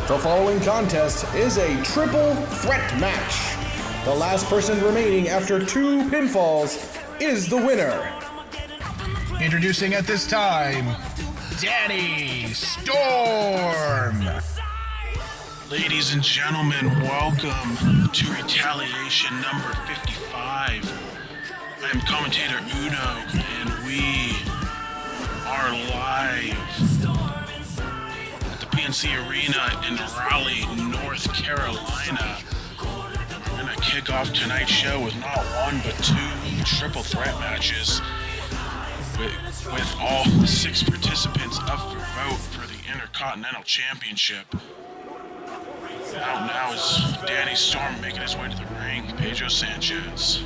The following contest is a triple threat match. The last person remaining after 2 pinfalls is the winner. Introducing at this time, Danny Storm. Ladies and gentlemen, welcome to Retaliation number 55. I am commentator Uno, and we are live at the PNC Arena in Raleigh, North Carolina. We're going to kick off tonight's show with not 1 but 2 triple threat matches with all 6 participants up for vote for the Intercontinental Championship. Now is Danny Storm making his way to the ring. Pedro Sanchez.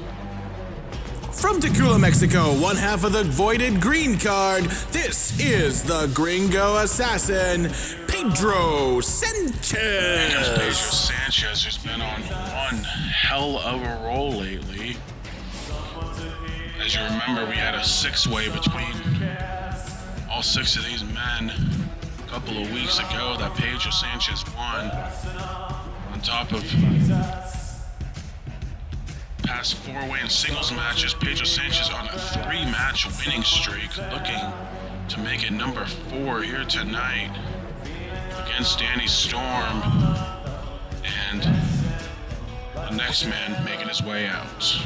From Tacula, Mexico, one half of the voided green card, this is the Gringo Assassin, Pedro Sanchez. Pedro Sanchez has been on one hell of a roll lately. As you remember, we had a 6-way between all 6 of these men a couple of weeks ago that Pedro Sanchez won. On top of past 4-way and singles matches, Pedro Sanchez on a 3-match winning streak, looking to make it number 4 here tonight against Danny Storm, and the next man making his way out.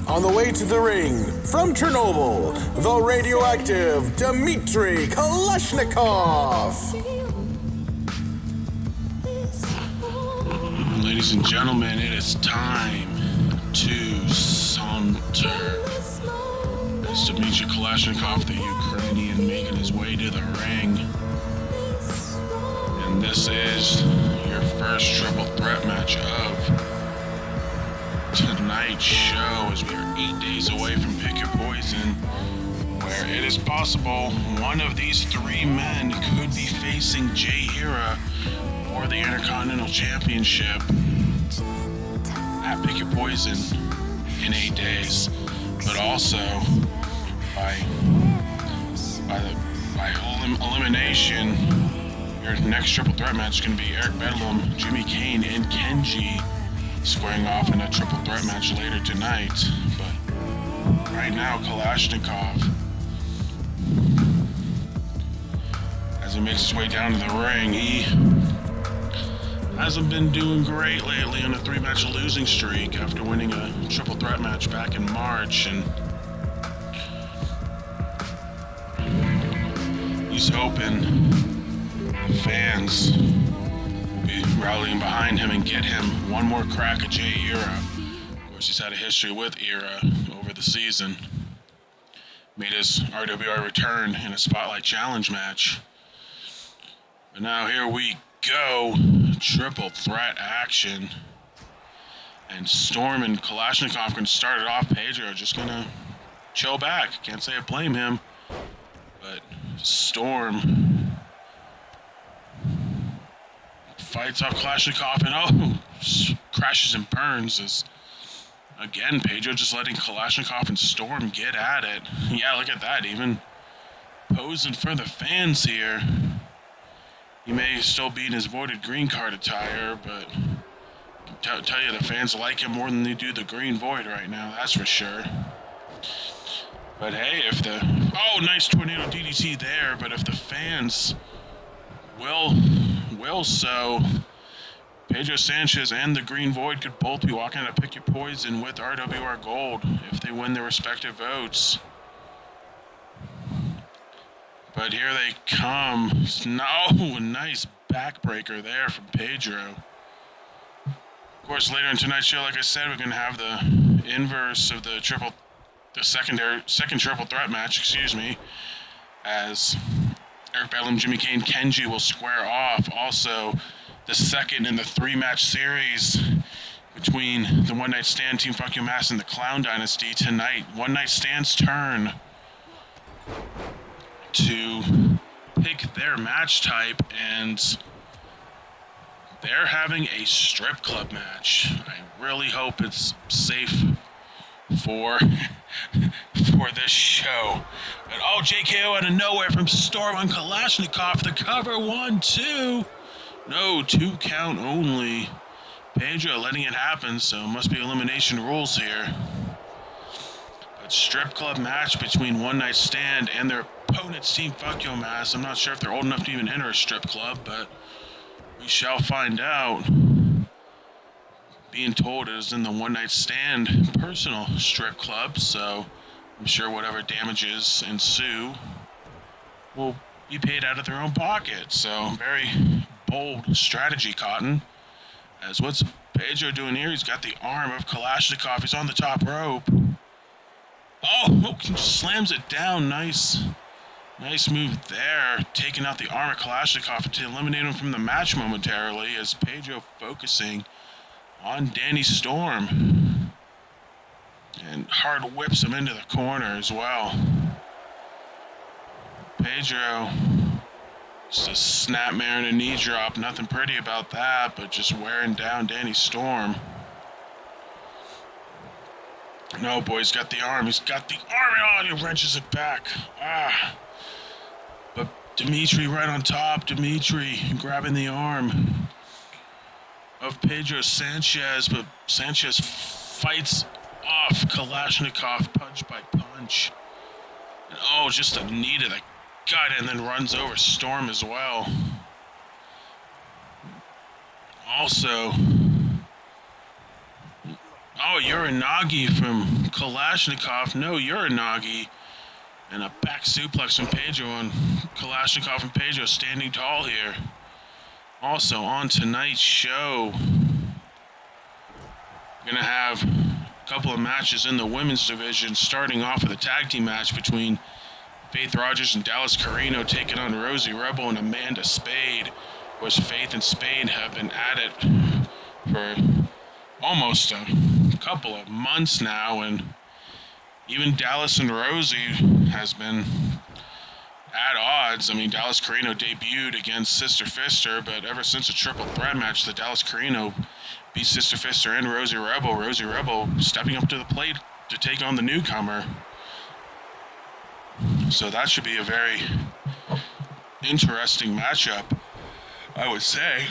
On the way to the ring, from Chernobyl, the radioactive Dmitry Kalashnikov. Ladies and gentlemen, it is time to saunter. It's Dmitry Kalashnikov, the Ukrainian, making his way to the ring. And this is your first triple threat match of tonight's show, as we are 8 days away from Pick Your Poison, where it is possible one of these 3 men could be facing Jay Hira for the Intercontinental Championship at Pick Your Poison in 8 days. But also by elimination, your next triple threat match is going to be Eric Bedlam, Jimmy Kane, and Kenji squaring off in a triple threat match later tonight. But right now, Kalashnikov, as he makes his way down to the ring, he hasn't been doing great lately on a 3-match losing streak after winning a triple threat match back in March, and he's hoping the fans be rallying behind him and get him one more crack at Jay Hira. Of course, he's had a history with Hira over the season. Made his RWR return in a Spotlight Challenge match. But now here we go. Triple threat action. And Storm and Kalashnikov can start it off. Pedro just gonna chill back. Can't say I blame him. But Storm fights off Kalashnikov and crashes and burns as, again, Pedro just letting Kalashnikov and Storm get at it. Yeah, look at that, even posing for the fans here. He may still be in his voided green card attire, but I can tell you the fans like him more than they do the green void right now, that's for sure. But hey, if the... Oh, nice tornado DDT there, but if the fans will so, Pedro Sanchez and the Green Void could both be walking out to Pick Your Poison with RWR Gold if they win their respective votes. But here they come. No, nice backbreaker there from Pedro. Of course, later in tonight's show, like I said, we're going to have the inverse of the second triple threat match, as Eric Bedlam, Jimmy Kane, Kenji will square off. Also, the second in the 3-match series between the One Night Stand, Team Fuck You Mass, and the Clown Dynasty tonight. One Night Stand's turn to pick their match type, and they're having a strip club match. I really hope it's safe for this show. But JKO out of nowhere from Storm on Kalashnikov. The cover, 1-2. No, 2 count only. Pedro letting it happen, so it must be elimination rules here. But strip club match between One Night Stand and their opponent's Team Fuck Yo Mass. I'm not sure if they're old enough to even enter a strip club, but we shall find out. Being told it is in the One Night Stand personal strip club, so I'm sure whatever damages ensue will be paid out of their own pocket. So very bold strategy, Cotton. As what's Pedro doing here? He's got the arm of Kalashnikov. He's on the top rope. Just slams it down. Nice move there. Taking out the arm of Kalashnikov to eliminate him from the match momentarily, as Pedro focusing on Danny Storm. And hard whips him into the corner as well. Pedro, just a snapmare and a knee drop. Nothing pretty about that, but just wearing down Danny Storm. No, boy, he's got the arm. He's got the arm. He wrenches it back. But Dimitri right on top. Dimitri grabbing the arm of Pedro Sanchez, but Sanchez fights off Kalashnikov punch by punch. And just a knee to the gut, and then runs over Storm as well. Also, Uranagi from Kalashnikov. No Uranagi. And a back suplex from Pedro on Kalashnikov, and Pedro standing tall here. Also on tonight's show, we're going to have a couple of matches in the women's division, starting off with a tag team match between Faith Rogers and Dallas Carino taking on Rosie Rebel and Amanda Spade. Of course, Faith and Spade have been at it for almost a couple of months now, and even Dallas and Rosie has been at odds. I mean, Dallas Carino debuted against Sister Fister, but ever since a triple threat match, the Dallas Carino beat Sister Fister and Rosie Rebel. Rosie Rebel stepping up to the plate to take on the newcomer. So that should be a very interesting matchup, I would say.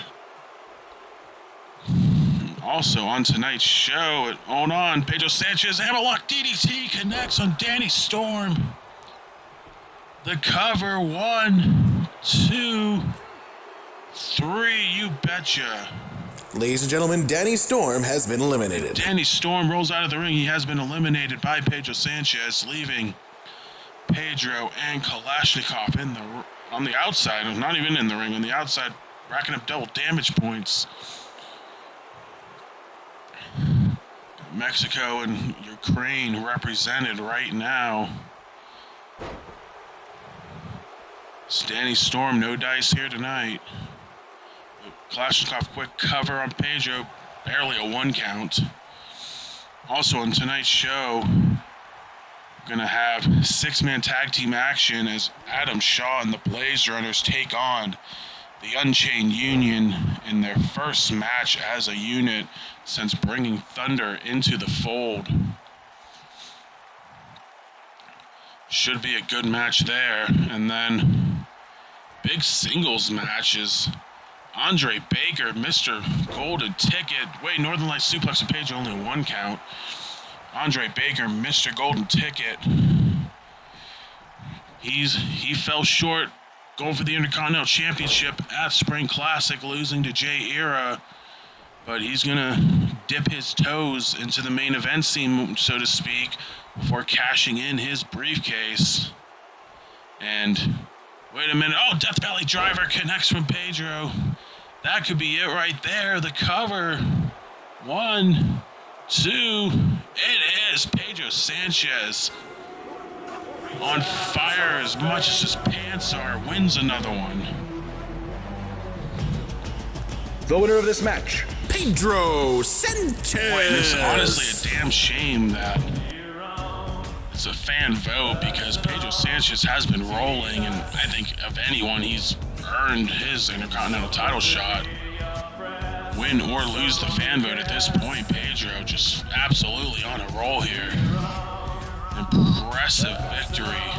Also on tonight's show, Pedro Sanchez, Hammerlock DDT connects on Danny Storm. The cover, 1, 2, 3, you betcha. Ladies and gentlemen, Danny Storm has been eliminated. Danny Storm rolls out of the ring. He has been eliminated by Pedro Sanchez, leaving Pedro and Kalashnikov on the outside, not even in the ring, on the outside, racking up double damage points. Mexico and Ukraine represented right now. It's Danny Storm, no dice here tonight. Kalashnikov, quick cover on Pedro, barely a 1 count. Also on tonight's show, we're going to have 6-man tag team action as Adam Shaw and the Blaze Runners take on the Unchained Union in their first match as a unit since bringing Thunder into the fold. Should be a good match there. And then big singles matches. Andre Baker, Mr. Golden Ticket. Wait, Northern Lights suplex and Page, only 1 count. Andre Baker, Mr. Golden Ticket. He fell short going for the Intercontinental Championship at Spring Classic, losing to Jay Era. But he's going to dip his toes into the main event scene, so to speak, before cashing in his briefcase. And wait a minute. Death Valley Driver connects from Pedro. That could be it right there. The cover. 1, 2. It is Pedro Sanchez. On fire as much as his pants are. Wins another one. The winner of this match, Pedro Sanchez. Boy, and it's honestly a damn shame that it's a fan vote because Pedro Sanchez has been rolling, and I think of anyone, he's earned his Intercontinental title shot. Win or lose the fan vote at this point, Pedro just absolutely on a roll here. Impressive victory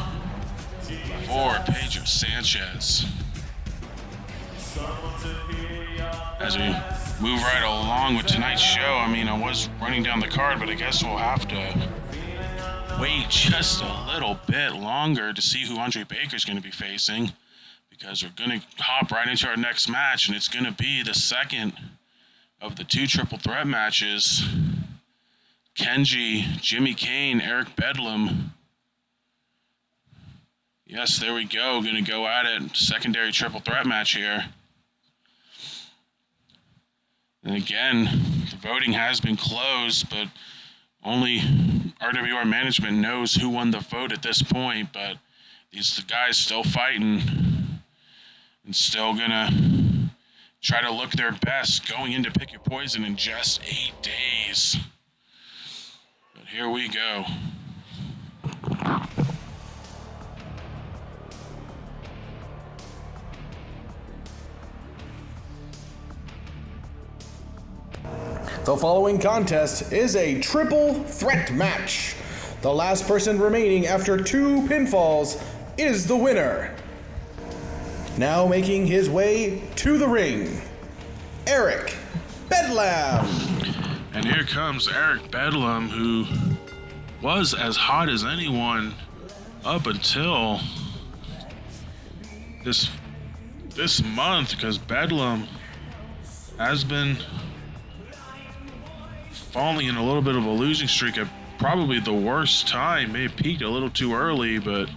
for Pedro Sanchez. As we move right along with tonight's show, I mean, I was running down the card, but I guess we'll have to wait just a little bit longer to see who Andre Baker's going to be facing, because we're going to hop right into our next match, and it's going to be the second of the 2 triple threat matches. Kenji, Jimmy Kane, Eric Bedlam. Yes, there we go. Going to go at it. Secondary triple threat match here. And again, the voting has been closed, but only RWR management knows who won the vote at this point. But these guys still fighting and still gonna try to look their best going into Pick Your Poison in just 8 days. But here we go. the following contest is a triple threat match. The last person remaining after 2 pinfalls is the winner. Now making his way to the ring, Eric Bedlam. And here comes Eric Bedlam, who was as hot as anyone up until this month, because Bedlam has been falling in a little bit of a losing streak at probably the worst time. May have peaked a little too early, but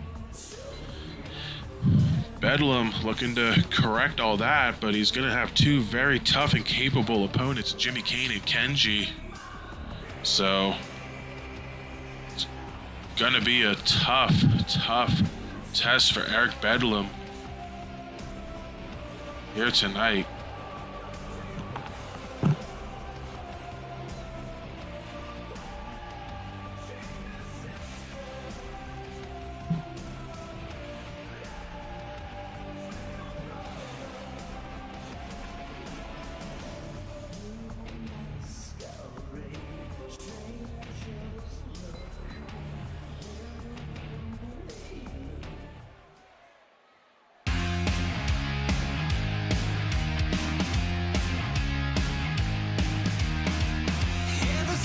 Bedlam looking to correct all that, but he's going to have 2 very tough and capable opponents, Jimmy Kane and Kenji. So it's going to be a tough test for Eric Bedlam here tonight.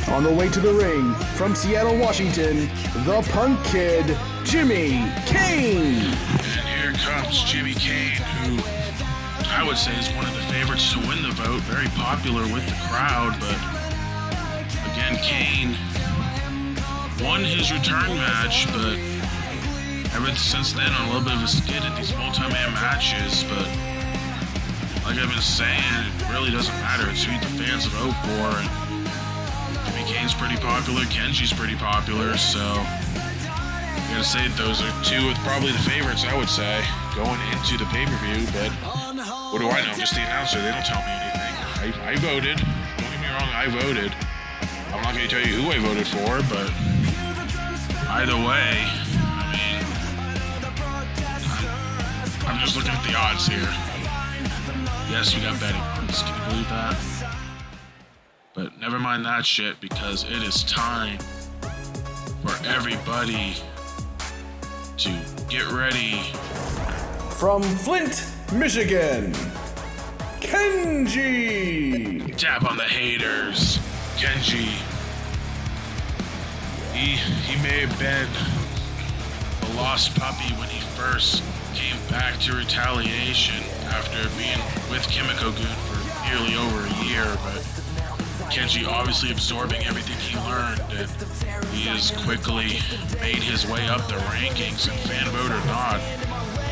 On the way to the ring, from Seattle, Washington, the Punk Kid, Jimmy Kane. And here comes Jimmy Kane, who I would say is one of the favorites to win the vote. Very popular with the crowd, but again, Kane won his return match, but ever since then on a little bit of a skid at these multi-man matches. But like I've been saying, it really doesn't matter. It's who the fans vote for. And Jimmy Kane's pretty popular, Kenji's pretty popular, so I gotta say those are 2 of probably the favorites, I would say, going into the pay-per-view. But what do I know? I'm just the announcer. They don't tell me anything. I voted. Don't get me wrong, I voted. I'm not gonna tell you who I voted for, but either way, I mean, I'm just looking at the odds here. Yes, we got betting. Can you believe that? But never mind that shit, because it is time for everybody to get ready. From Flint, Michigan, Kenji. Tap on the haters. Kenji. He may have been a lost puppy when he first came back to Retaliation after being with Kimiko-gun for nearly over a year, but Kenji obviously absorbing everything he learned, and he has quickly made his way up the rankings, and fan vote or not,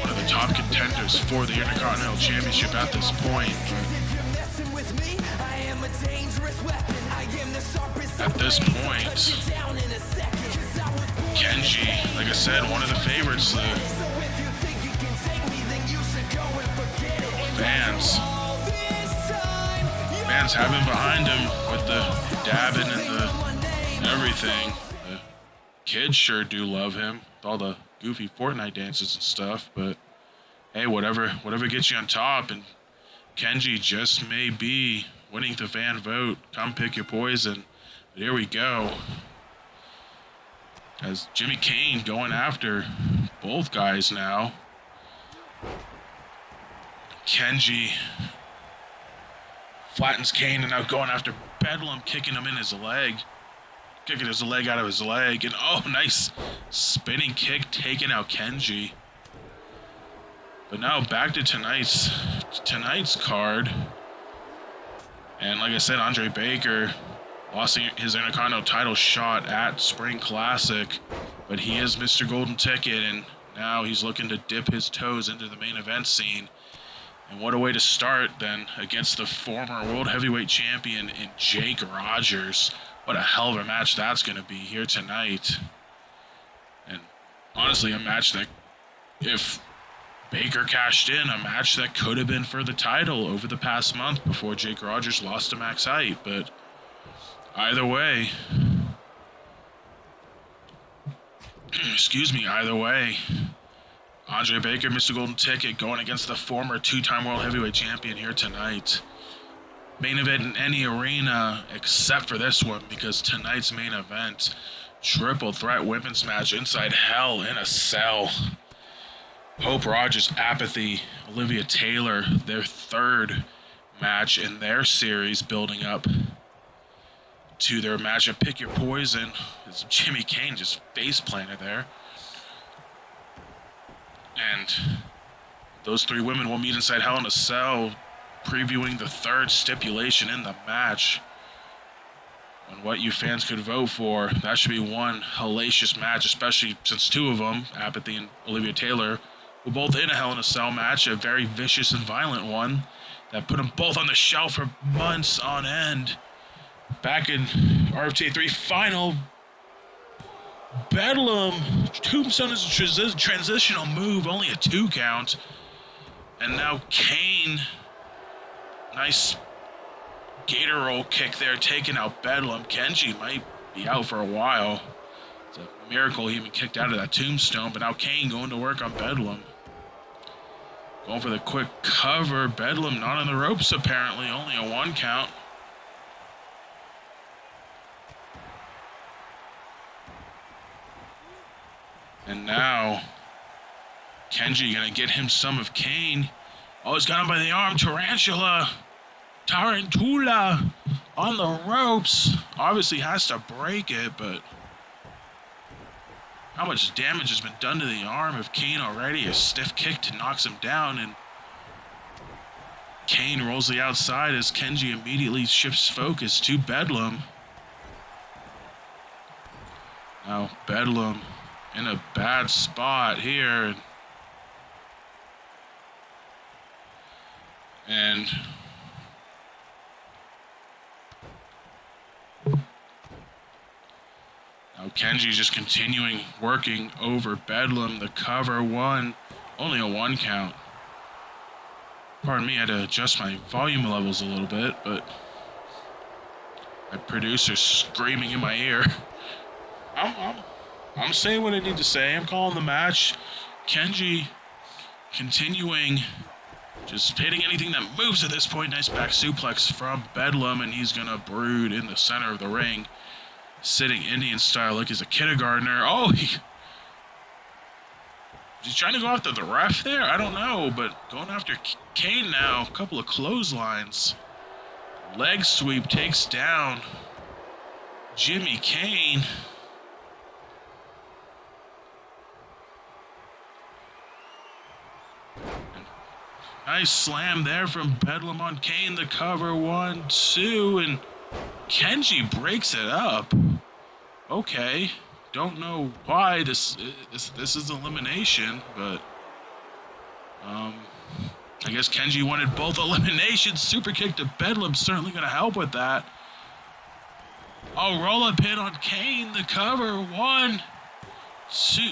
one of the top contenders for the Intercontinental Championship at this point. at this point, Kenji, like I said, one of the favorites. The fans have him behind him with the dabbing and the everything. The kids sure do love him with all the goofy Fortnite dances and stuff, but hey, whatever gets you on top, and Kenji just may be winning the fan vote. Come pick your poison. But here we go. As Jimmy Kane going after both guys now. Kenji flattens Kane and now going after Bedlam, kicking him in his leg. Kicking his leg out of his leg. And oh, nice spinning kick taking out Kenji. But now back to tonight's card. And like I said, Andre Baker lost his Intercontinental title shot at Spring Classic. But he is Mr. Golden Ticket, and now he's looking to dip his toes into the main event scene. And what a way to start then against the former World Heavyweight Champion in Jake Rogers. What a hell of a match that's going to be here tonight. And honestly, a match that, if Baker cashed in, a match that could have been for the title over the past month before Jake Rogers lost to Max Height. But either way, either way, Andre Baker, Mr. Golden Ticket, going against the former two-time World Heavyweight Champion here tonight. Main event in any arena except for this one, because tonight's main event, triple threat women's match inside Hell in a Cell. Hope Rogers, Apathy, Olivia Taylor, their third match in their series, building up to their match of Pick Your Poison. As Jimmy Kane just face planted there. And those three women will meet inside Hell in a Cell, previewing the third stipulation in the match. And what you fans could vote for, that should be one hellacious match, especially since two of them, Apathy and Olivia Taylor, were both in a Hell in a Cell match, a very vicious and violent one that put them both on the shelf for months on end. Back in RWR 3 final, Bedlam, Tombstone is a transitional move, only a 2 count. And now Kane, nice gator roll kick there, taking out Bedlam. Kenji might be out for a while. It's a miracle he even kicked out of that Tombstone, but now Kane going to work on Bedlam. Going for the quick cover. Bedlam not on the ropes apparently, only a 1 count. And now, Kenji gonna get him some of Kane. Oh, he's got him by the arm. Tarantula on the ropes. Obviously has to break it, but how much damage has been done to the arm of Kane already? A stiff kick to knocks him down, and Kane rolls the outside as Kenji immediately shifts focus to Bedlam. Now Bedlam in a bad spot here. And now Kenji's just continuing working over Bedlam. The cover one, only a 1 count. Pardon me, I had to adjust my volume levels a little bit, but my producer's screaming in my ear. I'm saying what I need to say. I'm calling the match. Kenji continuing, just hitting anything that moves at this point. Nice back suplex from Bedlam, and he's gonna brood in the center of the ring, sitting Indian style like he's a kindergartner. Oh, he's trying to go after the ref there? I don't know, but going after Kane now. A couple of clotheslines. Leg sweep takes down Jimmy Kane. Nice slam there from Bedlam on Kane. The cover, 1, 2, and Kenji breaks it up. Okay, don't know why this is elimination, but I guess Kenji wanted both eliminations. Super kick to Bedlam, certainly going to help with that. Oh, roll-up hit on Kane. The cover. 1, 2.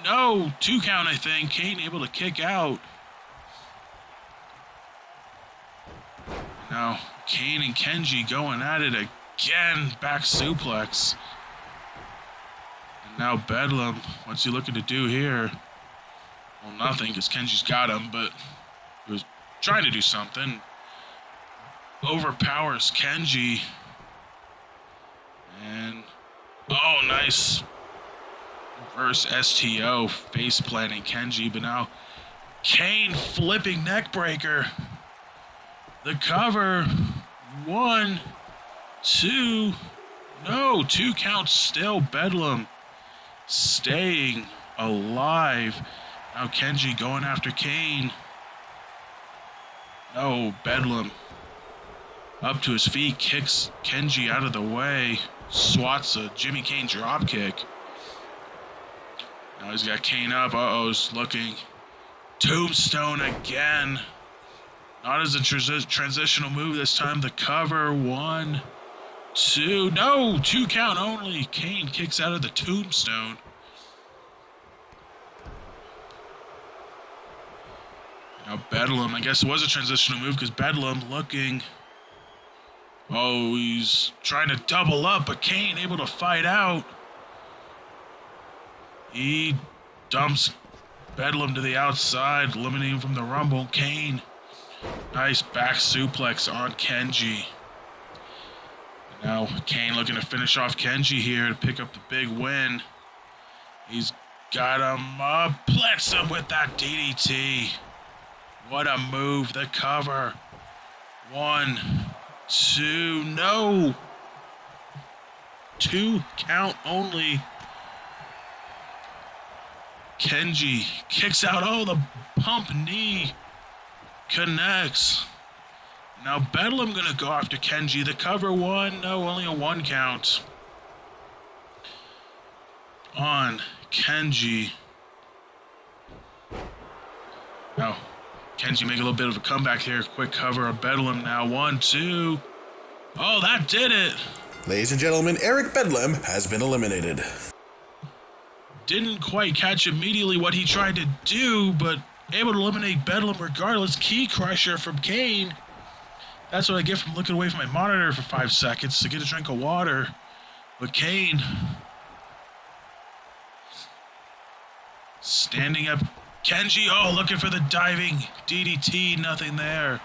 No, 2 count, I think. Kane able to kick out. Now, Kane and Kenji going at it again. Back suplex. And now Bedlam, what's he looking to do here? Well, nothing, because Kenji's got him, but he was trying to do something. Overpowers Kenji. And, oh, nice. Reverse STO, face planting Kenji, but now Kane flipping neckbreaker. The cover. 1, 2. No, 2 counts still. Bedlam staying alive. Now Kenji going after Kane. No, Bedlam up to his feet, kicks Kenji out of the way, swats a Jimmy Kane dropkick. Now he's got Kane up. Uh-oh, he's looking. Tombstone again. Not as a transitional move this time. The cover. 1, 2. No, 2 count only. Kane kicks out of the tombstone. Now Bedlam, I guess it was a transitional move because Bedlam looking. Oh, he's trying to double up, but Kane able to fight out. He dumps Bedlam to the outside, eliminating him from the Rumble. Kane, nice back suplex on Kenji. And now Kane looking to finish off Kenji here to pick up the big win. He's got him up, plants him with that DDT. What a move, the cover. 1, 2, no. 2 count only. Kenji kicks out. Oh, the pump knee connects. Now Bedlam gonna go after Kenji. The cover. 1, no, only a 1 count on Kenji. Now Kenji make a little bit of a comeback here. Quick cover of Bedlam now. 1, 2. Oh, that did it. Ladies and gentlemen, Eric Bedlam has been eliminated. Didn't quite catch immediately what he tried to do, but able to eliminate Bedlam regardless. Key crusher from Kane. That's what I get from looking away from my monitor for 5 seconds to get a drink of water. But Kane standing up. Kenji, oh, looking for the diving DDT, nothing there.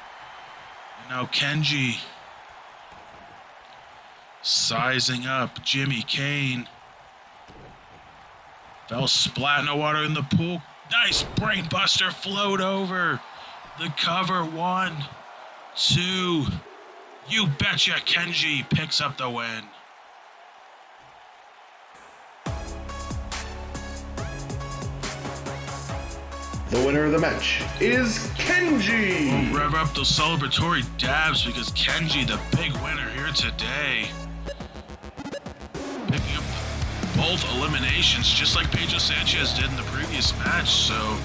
And now Kenji sizing up Jimmy Kane. Fell splat, no water in the pool. Nice brain buster, float over. The cover. 1, 2. You betcha, Kenji picks up the win. The winner of the match is Kenji! We'll rev up those celebratory dabs because Kenji, the big winner here today. Picking up both eliminations, just like Pedro Sanchez did in the previous match. So,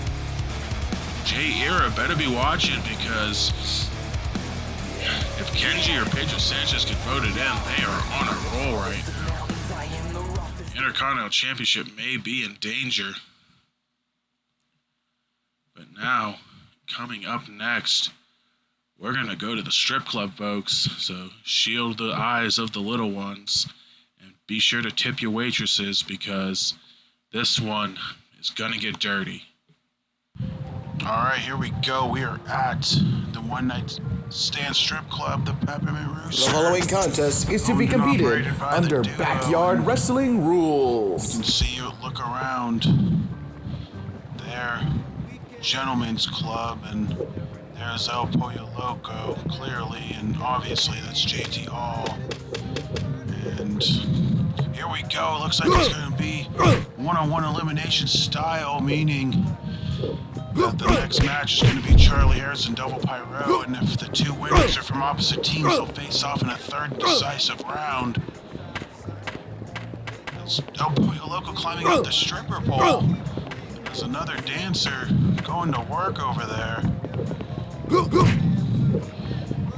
Jay Era better be watching because if Kenji or Pedro Sanchez get voted in, they are on a roll right now. Intercontinental Championship may be in danger. But now, coming up next, we're going to go to the strip club, folks. So shield the eyes of the little ones. And be sure to tip your waitresses because this one is going to get dirty. All right, here we go. We are at the One Night Stand Strip Club, the Peppermint Rooster. The following contest is to be competed under Backyard Wrestling rules. You can see you look around there. Gentlemen's Club, and there's El Pollo Loco, clearly, and obviously that's JT Hall. And here we go. Looks like it's going to be one-on-one elimination style, meaning that the next match is going to be Charlie Harris and Double Pyro, and if the 2 winners are from opposite teams, they'll face off in a 3rd decisive round. It's El Pollo Loco climbing out the stripper pole. There's another dancer going to work over there.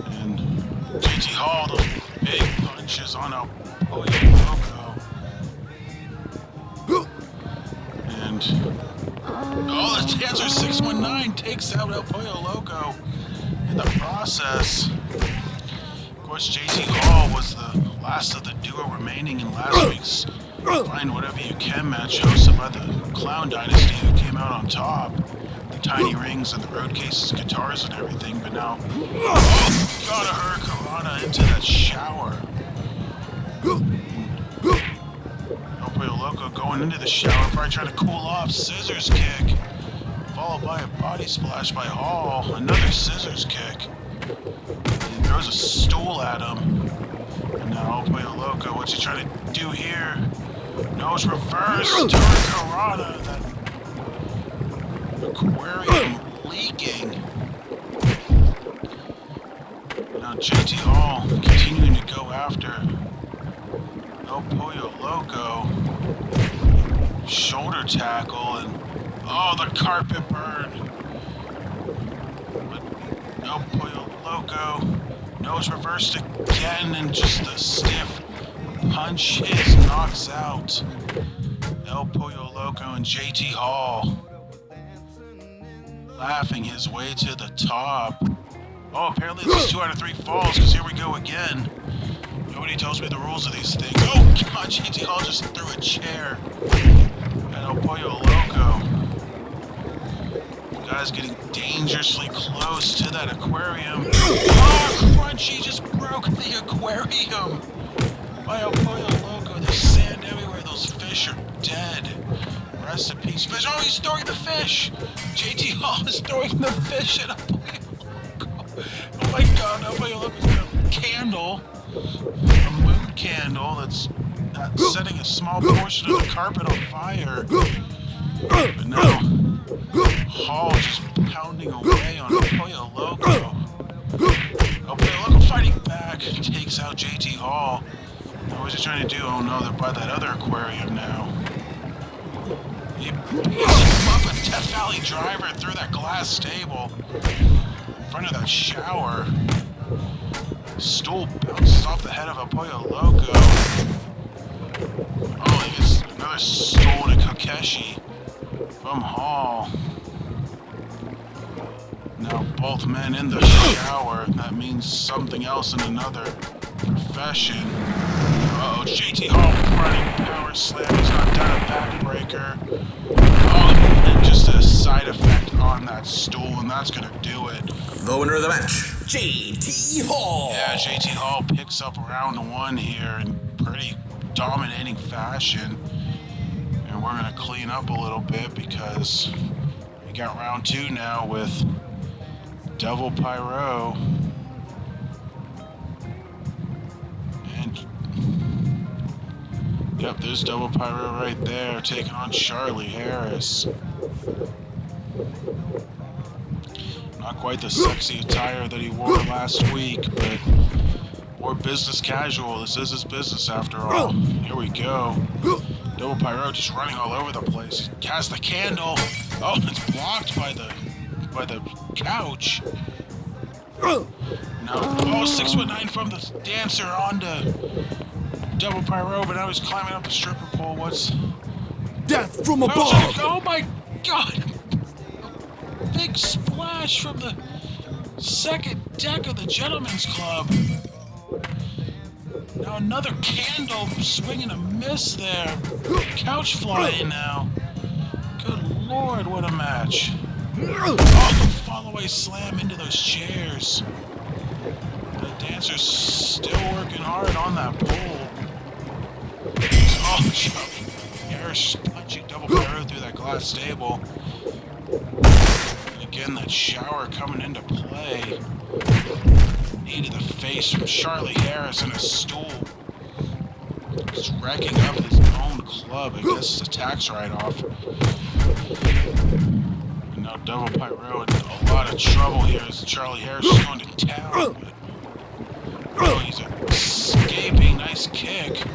And JT Hall, those big punches on El Pollo Loco. And the Dancer 619 takes out El Pollo Loco in the process. Of course, JT Hall was the last of the duo remaining in last week's Find Whatever You Can match hosted by the Clown Dynasty, who came out on top. The tiny rings and the road cases, guitars and everything, but now gotta Hurricanrana into that shower. El Pollo Loco going into the shower, probably trying to cool off. Scissors kick, followed by a body splash by Hall. Another scissors kick. He throws a stool at him. And now El Pollo Loco, what's he trying to do here? Nose reverse, Hurricanrana. That aquarium leaking. Now JT Hall continuing to go after El Pollo Loco. Shoulder tackle and the carpet burn. But El Pollo Loco, nose reversed again, and just the stiff punches knocks out El Pollo Loco, and JT Hall laughing his way to the top. Apparently this is 2 out of 3 falls, because here we go again. Nobody tells me the rules of these things. Oh God, JT Hall just threw a chair at El Pollo Loco. The guy's getting dangerously close to that aquarium. Crunchy just broke the aquarium by El Pollo Loco. There's sand everywhere. Those fish are dead. Rest in peace, fish. Oh, he's throwing the fish. JT Hall is throwing the fish at El Pollo Loco. Oh my God, El Pollo Loco's got a candle. A moon candle that's setting a small portion of the carpet on fire. But now, Hall just pounding away on El Pollo Loco. El Pollo Loco fighting back, takes out JT Hall. Now what's he trying to do? Oh no, they're by that other aquarium now. He picks up a Death Valley driver through that glass table in front of that shower. Stool bounces off the head of El Pollo Loco. He gets another stool to Kokeshi from Hall. Now both men in the shower. That means something else in another profession. JT Hall running power slam. He's not done a backbreaker. And just a side effect on that stool, and that's gonna do it. The winner of the match, JT Hall. Yeah, JT Hall picks up round 1 here in pretty dominating fashion. And we're gonna clean up a little bit because we got round 2 now with Devil Pyro. And yep, there's Devil Pyro right there taking on Charlie Harris. Not quite the sexy attire that he wore last week, but more business casual. This is his business after all. Here we go. Devil Pyro just running all over the place. Cast the candle. It's blocked by the couch. Now, 619 from the dancer onto Devil Pyro, but now he's climbing up the stripper pole. What's death from above? Oh my God! Big splash from the second deck of the Gentleman's Club. Now another candle swinging a miss there. Couch flying now. Good Lord, what a match. The fall-away slam into those chairs. The dancer's still working hard on that pole. Harris punching Devil Pyro through that glass table. And again, that shower coming into play. Knee to the face from Charlie Harris and a stool. Just wrecking up his own club. I guess it's a tax write-off. And now Devil Pyro in a lot of trouble here as Charlie Harris is going to town. But, he's escaping. Nice kick.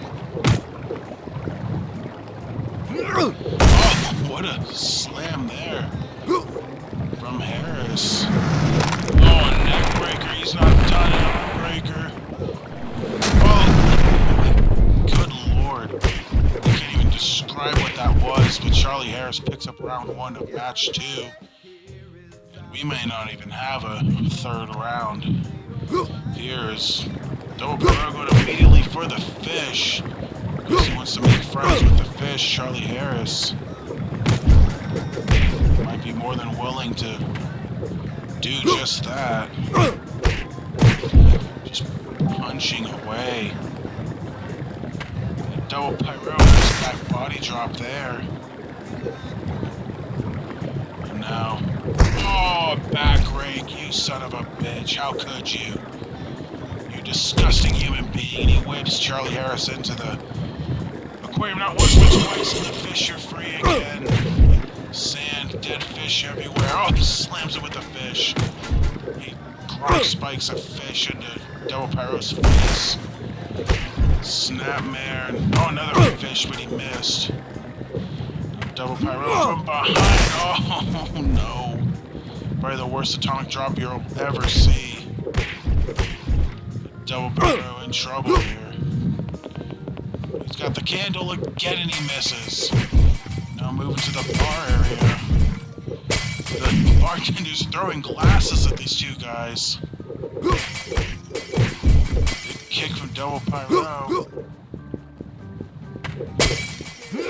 What a slam there from Harris. A neck breaker. He's not done. Arm breaker. describe what that was, but Charlie Harris picks up round 1 of match 2. And we may not even have a third round. Here's Double Pyro going immediately for the fish. Because he wants to make friends with the fish. Charlie Harris might be more than willing to do just that. Just punching away. Double Pyro, nice back body drop there. And now, oh, back rake, you son of a bitch. How could you? You disgusting human being. He whips Charlie Harris into the aquarium not once but twice, and the fish are free again. Sand, dead fish everywhere. Oh, he slams it with the fish. He cross spikes a fish into Double Pyro's face. Snapmare. Oh, another fish, but he missed. Double Pyro from behind. Oh, no. Probably the worst atomic drop you'll ever see. Double Pyro in trouble here. He's got the candle again and he misses. Now moving to the bar area. The bartender's throwing glasses at these two guys. Kick from Double Pyro.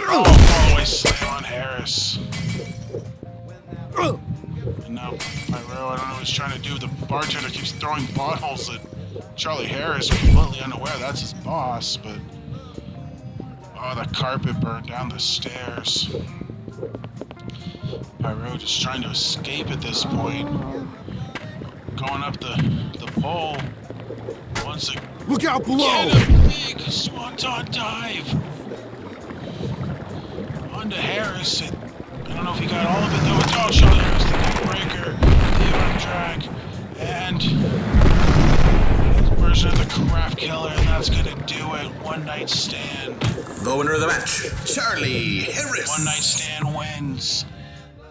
Oh, fallaway slam on Harris. And now Pyro, I don't know what he's trying to do. The bartender keeps throwing bottles at Charlie Harris, completely unaware that's his boss, but... Oh, the carpet burned down the stairs. Pyro just trying to escape at this point. Going up the pole. Once again. Look out below! Get a big swanton dive! Onto Harris. I don't know if he got all of it though. It's all Charlie Harris, the neck breaker, the arm drag, and his version of the craft killer, and that's gonna do it. One night stand. The winner of the match, Charlie Harris. One night stand wins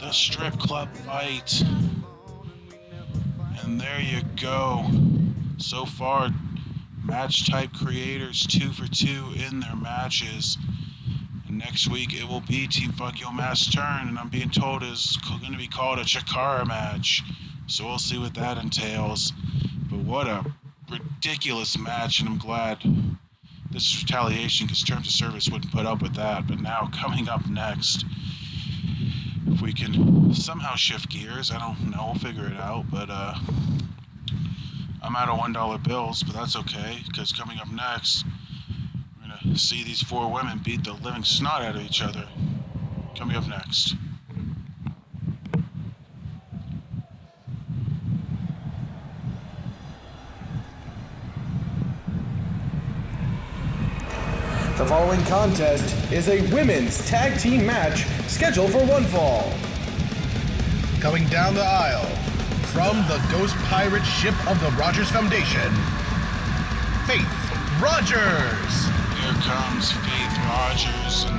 the strip club fight. And there you go. So far, match type creators 2 for 2 in their matches. And next week it will be Team Fuck Yo Mass turn, and I'm being told it's going to be called a Chikara match. So we'll see what that entails. But what a ridiculous match, and I'm glad this is retaliation because Terms of Service wouldn't put up with that. But now coming up next, if we can somehow shift gears, I don't know, we'll figure it out. But I'm out of $1 bills, but that's okay, because coming up next, we're going to see these 4 women beat the living snot out of each other. Coming up next. The following contest is a women's tag team match scheduled for one fall. Coming down the aisle, from the Ghost Pirate ship of the Rogers Foundation, Faith Rogers. Here comes Faith Rogers, and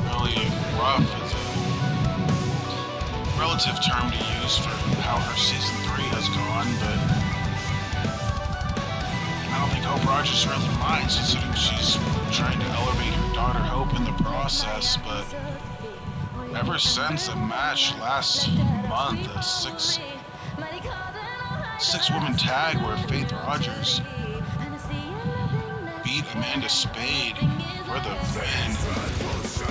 really rough is a relative term to use for how her season 3 has gone, but I don't think Hope Rogers really minds, considering she's trying to elevate her daughter Hope in the process. But ever since a match last month, a six-woman tag where Faith Rogers beat Amanda Spade for the win,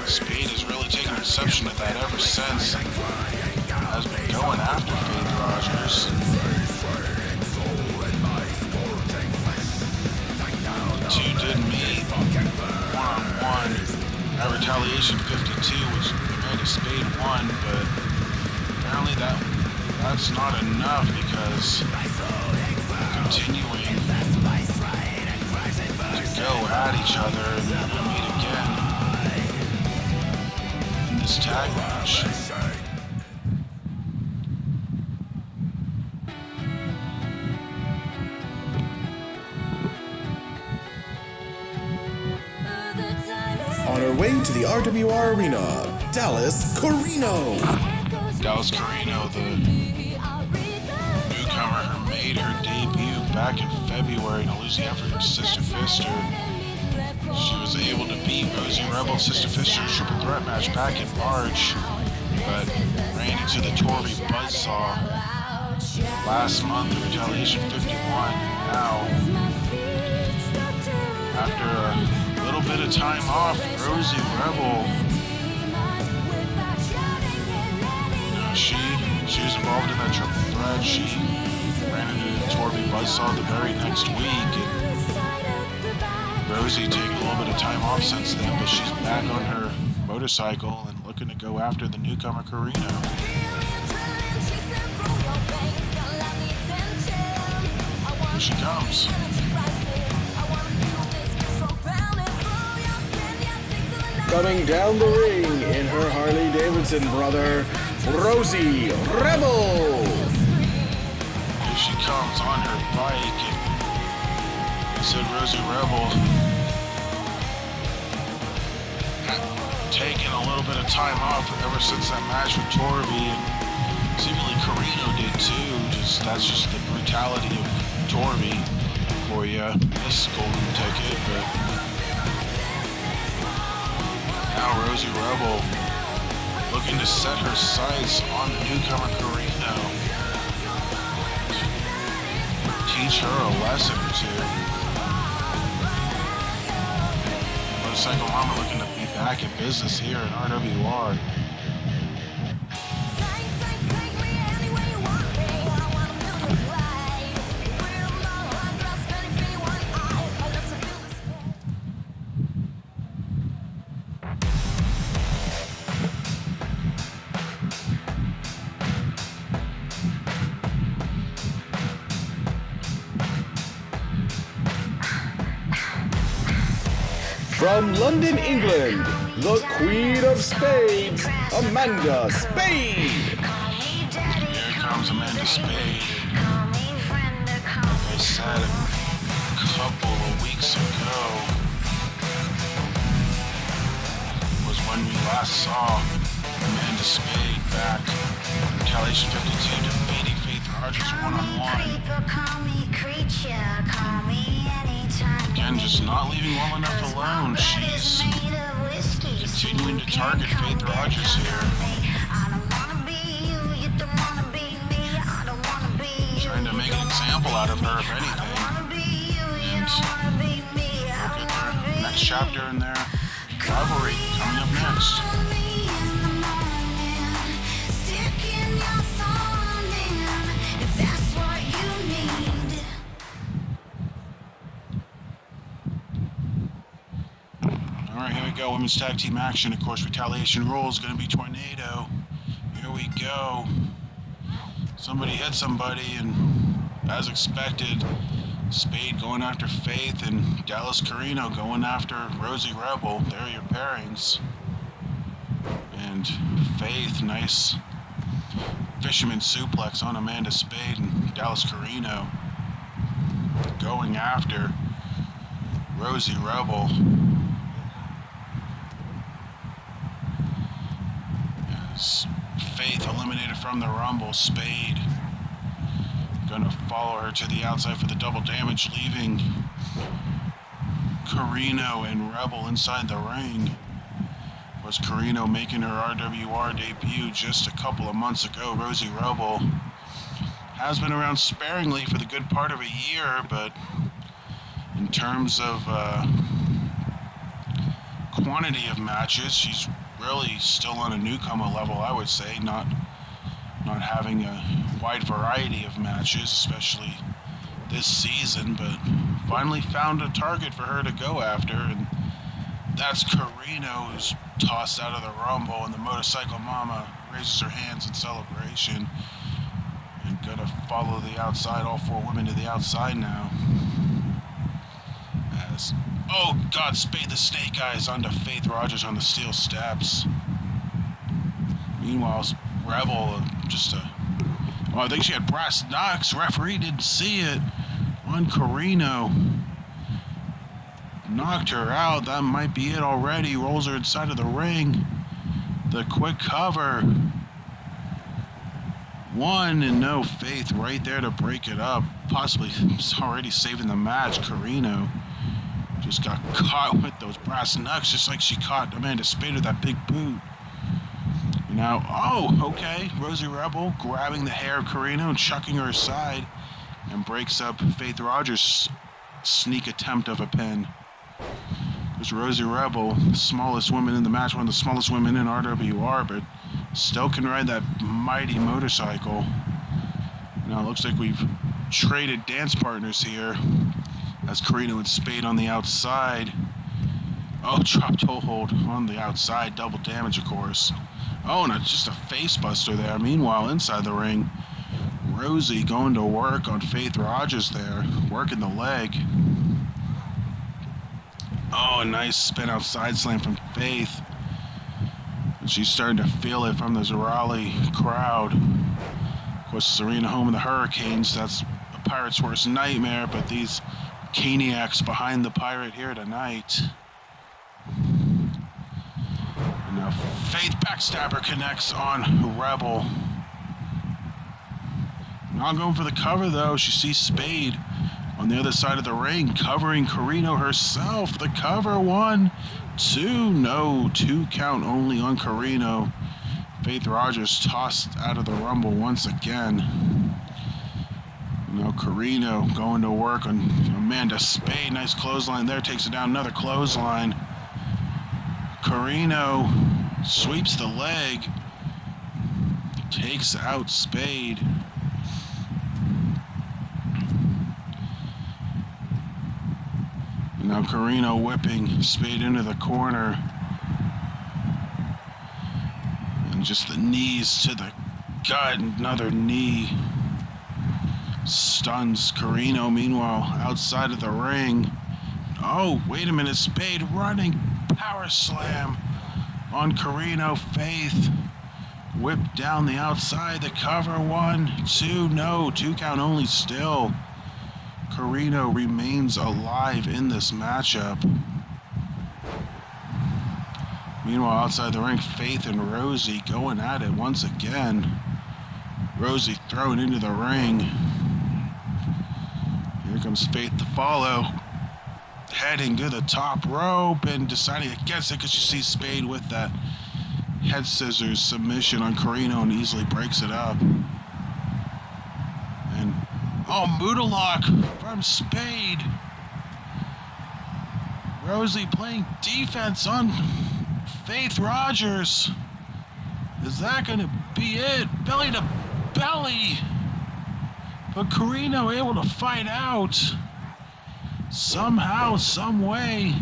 Spade has really taken exception to that ever since, and has been going after Faith Rogers. The two did meet one-on-one at Retaliation 52, which Amanda Spade won, but apparently that's not enough, because continuing to go at each other and never meet again in this tag match. On her way to the RWR Arena, Dallas Carino. Dallas Carino, the newcomer who made her debut back in February in a losing effort to Sister Fister. She was able to beat the Rosie Rebel Sister Fisher triple threat match back in March, but ran into the Torby Buzzsaw last month in Retaliation 51. Now, after a little bit of time off, Rosie Rebel, she was involved in that triple threat. She ran into Torby Buzzsaw the very next week. And Rosie taking a little bit of time off since then, but she's back on her motorcycle and looking to go after the newcomer Carino. Here she comes. Coming down the ring in her Harley Davidson, brother, Rosie Rebel. Here she comes on her bike, and I said Rosie Rebel taking a little bit of time off ever since that match with Torby, and seemingly Carino did too. That's just the brutality of Torby for you. This golden ticket, but now Rosie Rebel looking to set her sights on the newcomer Carino. Teach her a lesson or two. Motorcycle Mama looking to be back in business here in RWR. From London, England, the Queen of Spades, Amanda Spade. Here comes Amanda Spade. Like I said a couple of weeks ago was when we last saw Amanda Spade back in Retaliation 52 defeating Faith Rogers one-on-one. Again, just not leaving well enough alone. She's continuing to target Faith Rogers here. Trying to make an example out of her, if anything. And we'll get their next chapter in their rivalry coming up next. Alright, here we go. Women's tag team action. Of course, Retaliation rules going to be Tornado. Here we go. Somebody hit somebody, and as expected, Spade going after Faith and Dallas Carino going after Rosie Rebel. There are your pairings. And Faith, nice fisherman suplex on Amanda Spade, and Dallas Carino going after Rosie Rebel. As Faith eliminated from the Rumble, Spade gonna follow her to the outside for the double damage, leaving Carino and Rebel inside the ring. Was Carino making her RWR debut just a couple of months ago. Rosie Rebel has been around sparingly for the good part of a year, but in terms of quantity of matches, she's really still on a newcomer level, I would say, not having a wide variety of matches, especially this season, but finally found a target for her to go after, and that's Carino, who's tossed out of the Rumble, and the Motorcycle Mama raises her hands in celebration and gonna follow the outside, all four women to the outside now. As, oh God, Spade the Snake Eyes onto Faith Rogers on the steel steps. Meanwhile, Rebel, I think she had brass knucks. Referee didn't see it on Carino. Knocked her out. That might be it already. Rolls her inside of the ring. The quick cover. One, and no, Faith right there to break it up. Possibly already saving the match. Carino Just got caught with those brass knucks, just like she caught Amanda Spade with that big boot. Now, okay. Rosie Rebel grabbing the hair of Carino and chucking her aside, and breaks up Faith Rogers' sneak attempt of a pin. There's Rosie Rebel, the smallest woman in the match, one of the smallest women in RWR, but still can ride that mighty motorcycle. Now it looks like we've traded dance partners here, as Carino and Spade on the outside. Drop toe hold on the outside, double damage, of course. And just a face buster there. Meanwhile, inside the ring, Rosie going to work on Faith Rogers there, working the leg. A nice spin out side slam from Faith. And she's starting to feel it from the Raleigh crowd. Of course, Serena home of the Hurricanes. That's a Pirate's worst nightmare, but these Caniacs behind the Pirate here tonight. And now Faith backstabber connects on Rebel. Not going for the cover though. She sees Spade on the other side of the ring, covering Carino herself. The cover, 1, 2, no, 2 count only on Carino. Faith Rogers tossed out of the Rumble once again. Now Carino going to work on Amanda Spade. Nice clothesline there, takes it down, another clothesline. Carino sweeps the leg, takes out Spade. And now Carino whipping Spade into the corner. And just the knees to the gut, another knee. Stuns Carino. Meanwhile, outside of the ring. Wait a minute. Spade running power slam on Carino. Faith whipped down the outside. The cover, 1, 2, no. 2 count only still. Carino remains alive in this matchup. Meanwhile, outside the ring, Faith and Rosie going at it once again. Rosie thrown into the ring. Here comes Faith to follow. Heading to the top rope and deciding against it because she sees Spade with that head scissors submission on Carino and easily breaks it up. And Moodalock from Spade. Rosie playing defense on Faith Rogers. Is that going to be it? Belly to belly. But Carino able to fight out. Somehow, some way.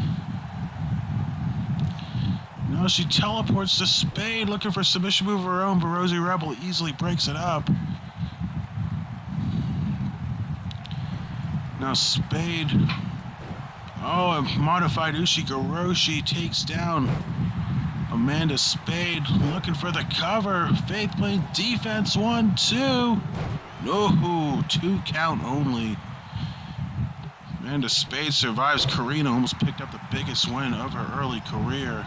Now she teleports to Spade, looking for a submission move of her own, but Rosie Rebel easily breaks it up. Now Spade, a modified Ushigoroshi takes down Amanda Spade, looking for the cover. Faith playing defense, 1, 2. No, 2 count only. Amanda Spade survives Carino, almost picked up the biggest win of her early career.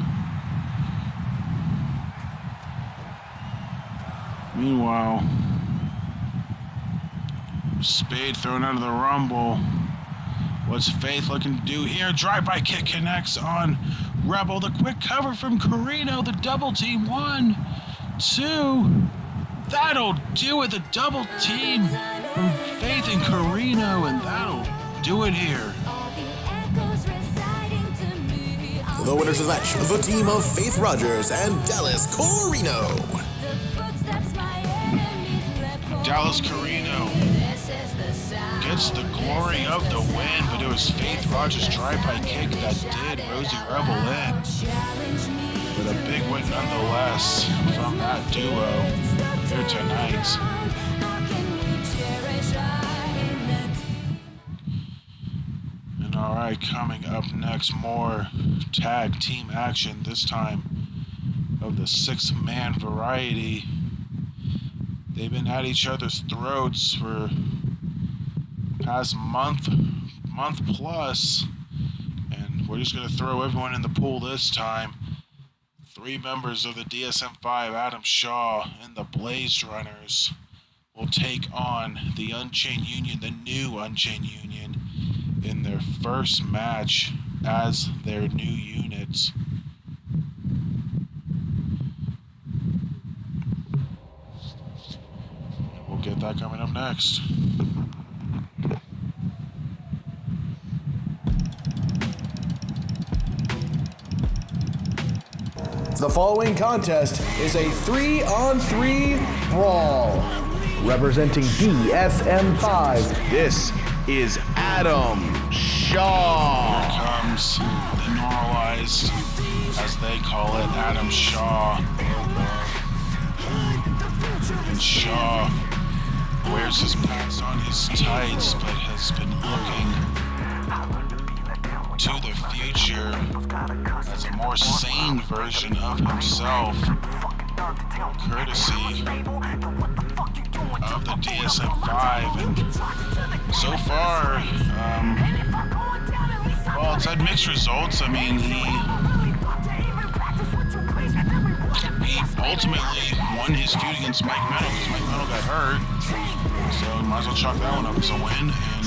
Meanwhile, Spade thrown out of the Rumble. What's Faith looking to do here? Drive-by kick connects on Rebel. The quick cover from Carino. The double team. 1, 2. That'll do it. The double team from Faith and Carino, and that'll do it here. The winners of the match, the team of Faith Rogers and Dallas Carino. Dallas Carino gets the glory of the win, but it was Faith Rogers' drive-by kick that did Rosie Rebel in. But a big win nonetheless from that duo here tonight. And alright, coming up next, more tag team action, this time of the 6-man variety. They've been at each other's throats for past month plus, and we're just going to throw everyone in the pool this time. 3 members of the DSM-5, Adam Shaw and the Blaze Runners, will take on the Unchained Union, the new Unchained Union, in their first match as their new unit. We'll get that coming up next. The following contest is a 3-on-3 brawl. Representing DSM-5, this is Adam Shaw. Here comes the normalized, as they call it, Adam Shaw. And Shaw wears his pants on his tights, but has been looking to the future as a more sane version of himself, courtesy of the DSM-5. And so far, well, it's had mixed results. I mean, he ultimately won his feud against Mike Meadow because Mike Meadow got hurt, so you might as well chalk that one up as a win. And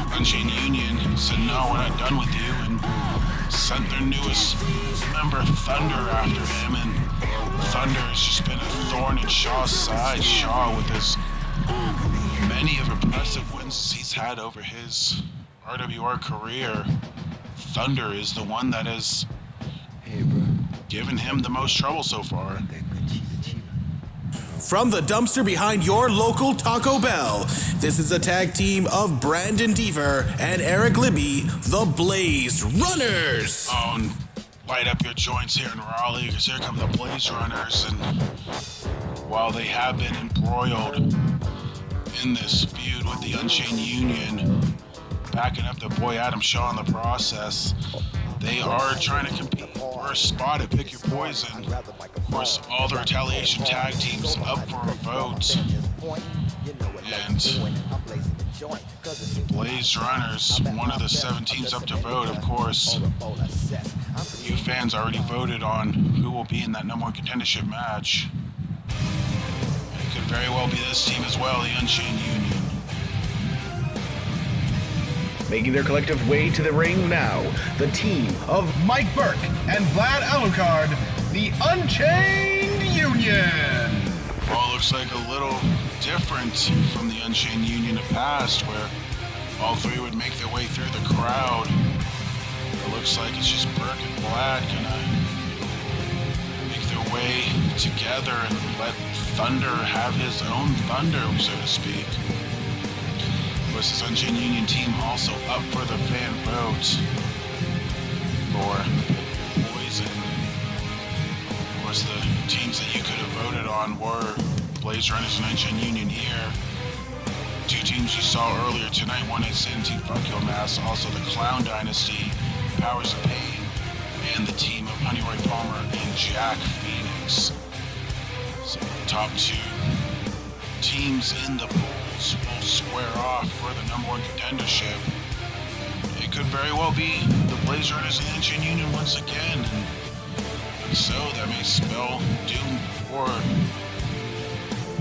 the Unchained Union said, no, we're not done with you, and sent their newest member, Thunder, after him. And Thunder has just been a thorn in Shaw's side. Shaw, with his many of impressive wins he's had over his RWR career, Thunder is the one that has given him the most trouble so far. From the dumpster behind your local Taco Bell, this is a tag team of Brandon Deaver and Eric Libby, the Blaze Runners. Oh, and light up your joints here in Raleigh, because here come the Blaze Runners. And while they have been embroiled in this feud with the Unchained Union, backing up the boy Adam Shaw in the process, they are trying to compete for a spot at Pick Your Poison. Of course, all the Retaliation tag teams up for a vote. And Blaze Runners, one of the 7 teams up to vote, of course. You fans already voted on who will be in that #1 contendership match. And it could very well be this team as well, the Unchained Union. Making their collective way to the ring now, the team of Mike Burke and Vlad Alucard, the Unchained Union. Well, it looks like a little different from the Unchained Union of past, where all three would make their way through the crowd. It looks like it's just Burke and Vlad gonna make their way together and let Thunder have his own Thunder, so to speak. Of course, this Unchained Union team also up for the fan vote for Poison. Of course, the teams that you could have voted on were Blaze Runners and Unchained Union here. 2 teams you saw earlier tonight, one is Sanity Funkyo Mass, also the Clown Dynasty, Powers of Pain, and the team of Honeyroy Palmer and Jack Phoenix. So the top 2 teams in the polls will square off for the #1 contendership. It could very well be the Blaze Runners and the Unchained Union once again, and so that may spell doom for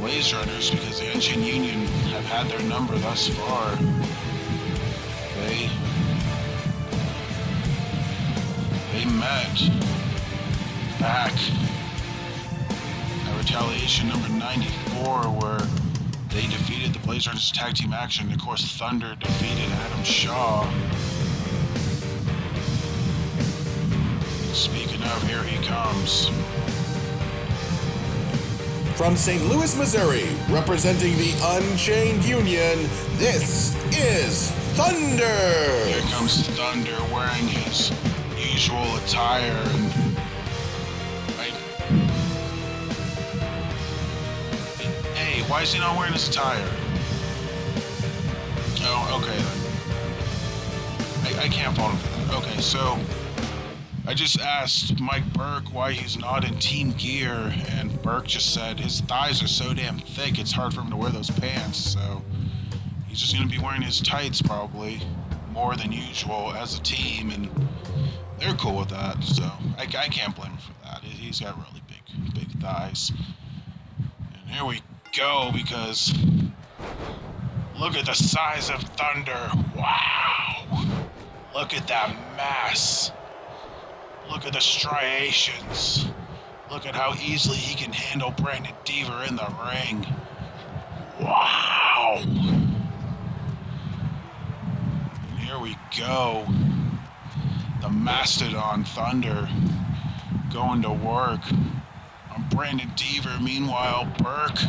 Blaze Runners, because the Unchained Union have had their number thus far. They met back at Retaliation number 94, where they defeated the Blaze Runners tag team action. Of course, Thunder defeated Adam Shaw. Speaking of, here he comes. From St. Louis, Missouri, representing the Unchained Union, this is Thunder! Here comes Thunder wearing his usual attire. And hey, why is he not wearing his attire? Oh, okay then. I can't fault him for that. Okay, so I just asked Mike Burke why he's not in team gear, and Burke just said his thighs are so damn thick it's hard for him to wear those pants, so he's just going to be wearing his tights probably more than usual as a team, and they're cool with that, so I can't blame him for that. He's got really big thighs. And here we go, because Look at the size of Thunder. Wow. Look at that mass. Look at the striations. Look at how easily he can handle Brandon Deaver in the ring. Wow. And here we go. The Mastodon Thunder going to work on Brandon Deaver. Meanwhile, Burke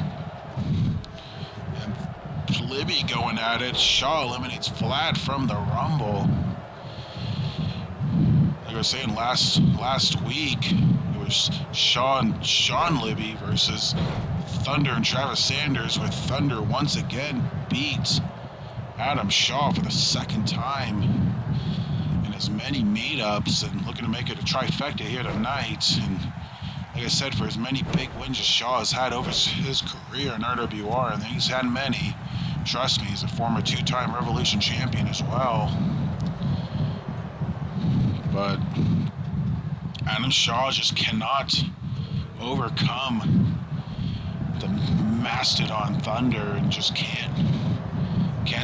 and Libby going at it. Shaw eliminates Vlad from the Rumble. Like I was saying last week, it was Sean Libby versus Thunder and Travis Sanders, where Thunder once again beat Adam Shaw for the second time in as many meetups, and looking to make it a trifecta here tonight. And like I said, for as many big wins as Shaw has had over his career in RWR, and he's had many, trust me, he's a former two-time Revolution champion as well. But Adam Shaw just cannot overcome the Mastodon Thunder and just can't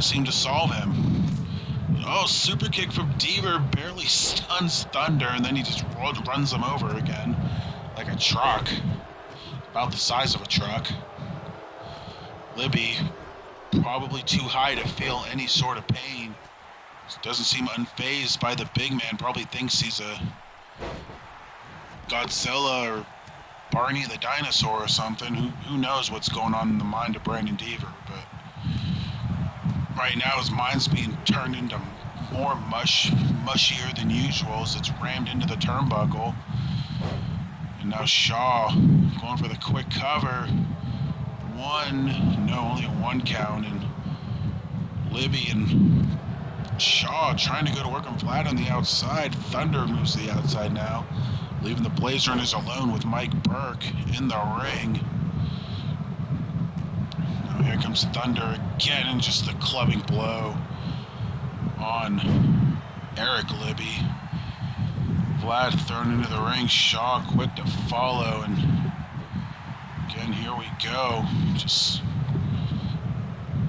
seem to solve him. Oh, super kick from Deaver barely stuns Thunder, and then he just runs him over again like a truck, about the size of a truck. Libby, probably too high to feel any sort of pain. Doesn't seem unfazed by the big man. Probably thinks he's a Godzilla or Barney the dinosaur or something. Who knows what's going on in the mind of Brandon Deaver. But right now his mind's being turned into more mushier than usual as it's rammed into the turnbuckle. And now Shaw going for the quick cover. Only a one count. And Libby and Shaw trying to go to work on Vlad on the outside. Thunder moves to the outside now, leaving the Blaze Runners alone with Mike Burke in the ring. Now here comes Thunder again, and just the clubbing blow on Eric Libby. Vlad thrown into the ring. Shaw quick to follow, and again, here we go. Just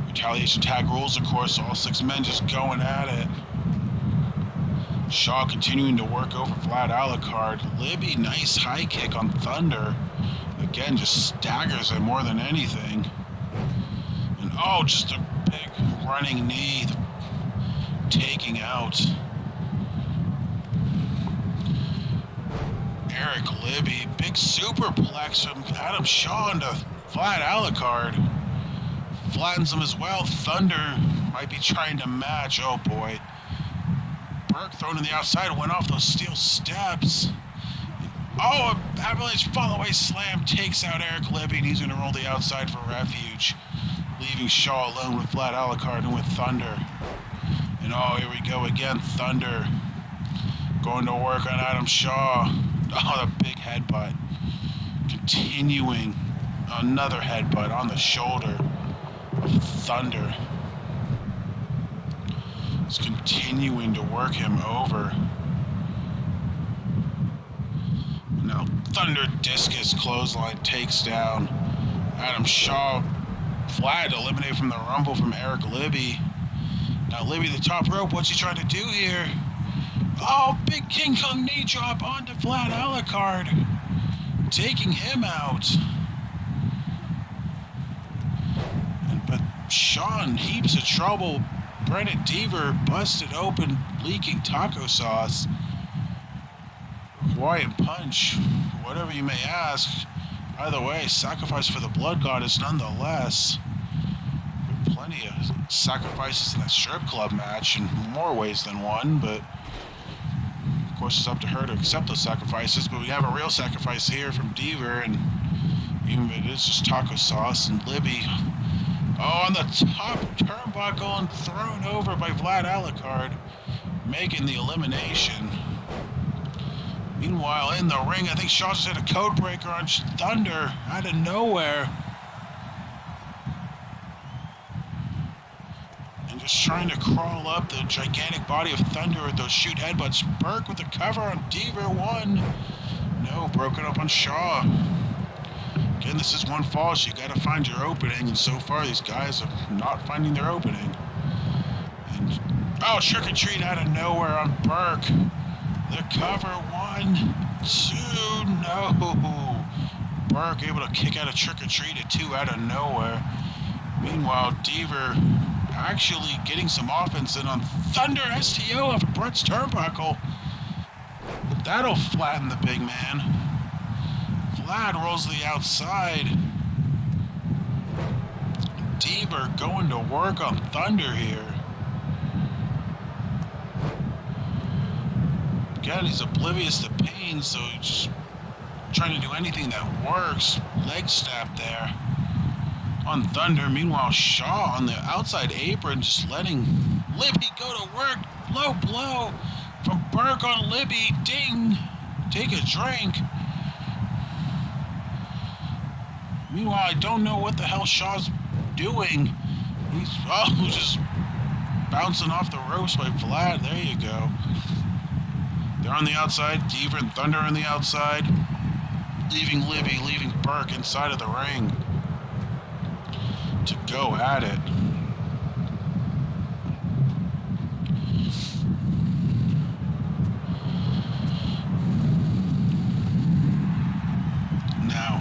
retaliation tag rules, of course, all six men just going at it. Shaw continuing to work over Vlad Alucard. Libby, nice high kick on Thunder. Again, just staggers him more than anything. And oh, just a big running knee, taking out Eric Libby. Big superplex from Adam Shaw into Vlad Alucard. Flattens him as well. Thunder might be trying to match. Oh boy. Burke thrown to the outside, went off those steel steps. Oh, an avalanche fall-away slam takes out Eric Libby, and he's going to roll the outside for refuge, leaving Shaw alone with Vlad Alucard and with Thunder. And oh, here we go again. Thunder going to work on Adam Shaw. Oh, the big headbutt. Continuing another headbutt on the shoulder of Thunder. It's continuing to work him over. Now Thunder discus clothesline takes down Adam Shaw. Vlad eliminated from the Rumble from Eric Libby. Now Libby the top rope. What's he trying to do here? Oh, big King Kong knee drop onto Vlad Alucard, taking him out. But Shaw in heaps of trouble. Brandon Deaver busted open, leaking taco sauce. Hawaiian punch, whatever you may ask. Either way, sacrifice for the Blood Goddess nonetheless. There were plenty of sacrifices in that strip club match in more ways than one, but of course it's up to her to accept those sacrifices. But we have a real sacrifice here from Deaver, and even if it is just taco sauce. And Libby, oh, on the top turnbuckle and thrown over by Vlad Alucard, making the elimination. Meanwhile, in the ring, I think Shaw just hit a code breaker on Thunder out of nowhere. And just trying to crawl up the gigantic body of Thunder with those shoot headbutts. Burke with the cover on Deaver, one. No, broken up on Shaw. Again, this is one fall, so you got to find your opening, and so far these guys are not finding their opening. And, oh, trick or treat out of nowhere on Burke. The cover, 1, 2, no. Burke able to kick out a trick or treat at 2 out of nowhere. Meanwhile, Deaver actually getting some offense in on Thunder STO off of Brett's turnbuckle. But that'll flatten the big man. Vlad rolls to the outside. Deaver going to work on Thunder here. Again, he's oblivious to pain, so he's just trying to do anything that works. Leg snap there on Thunder. Meanwhile, Shaw on the outside apron just letting Libby go to work. Low blow from Burke on Libby. Ding. Take a drink. Meanwhile, I don't know what the hell Shaw's doing. He's just bouncing off the ropes by Vlad. There you go. They're on the outside. Deaver and Thunder on the outside. Leaving Libby, leaving Burke inside of the ring to go at it. Now,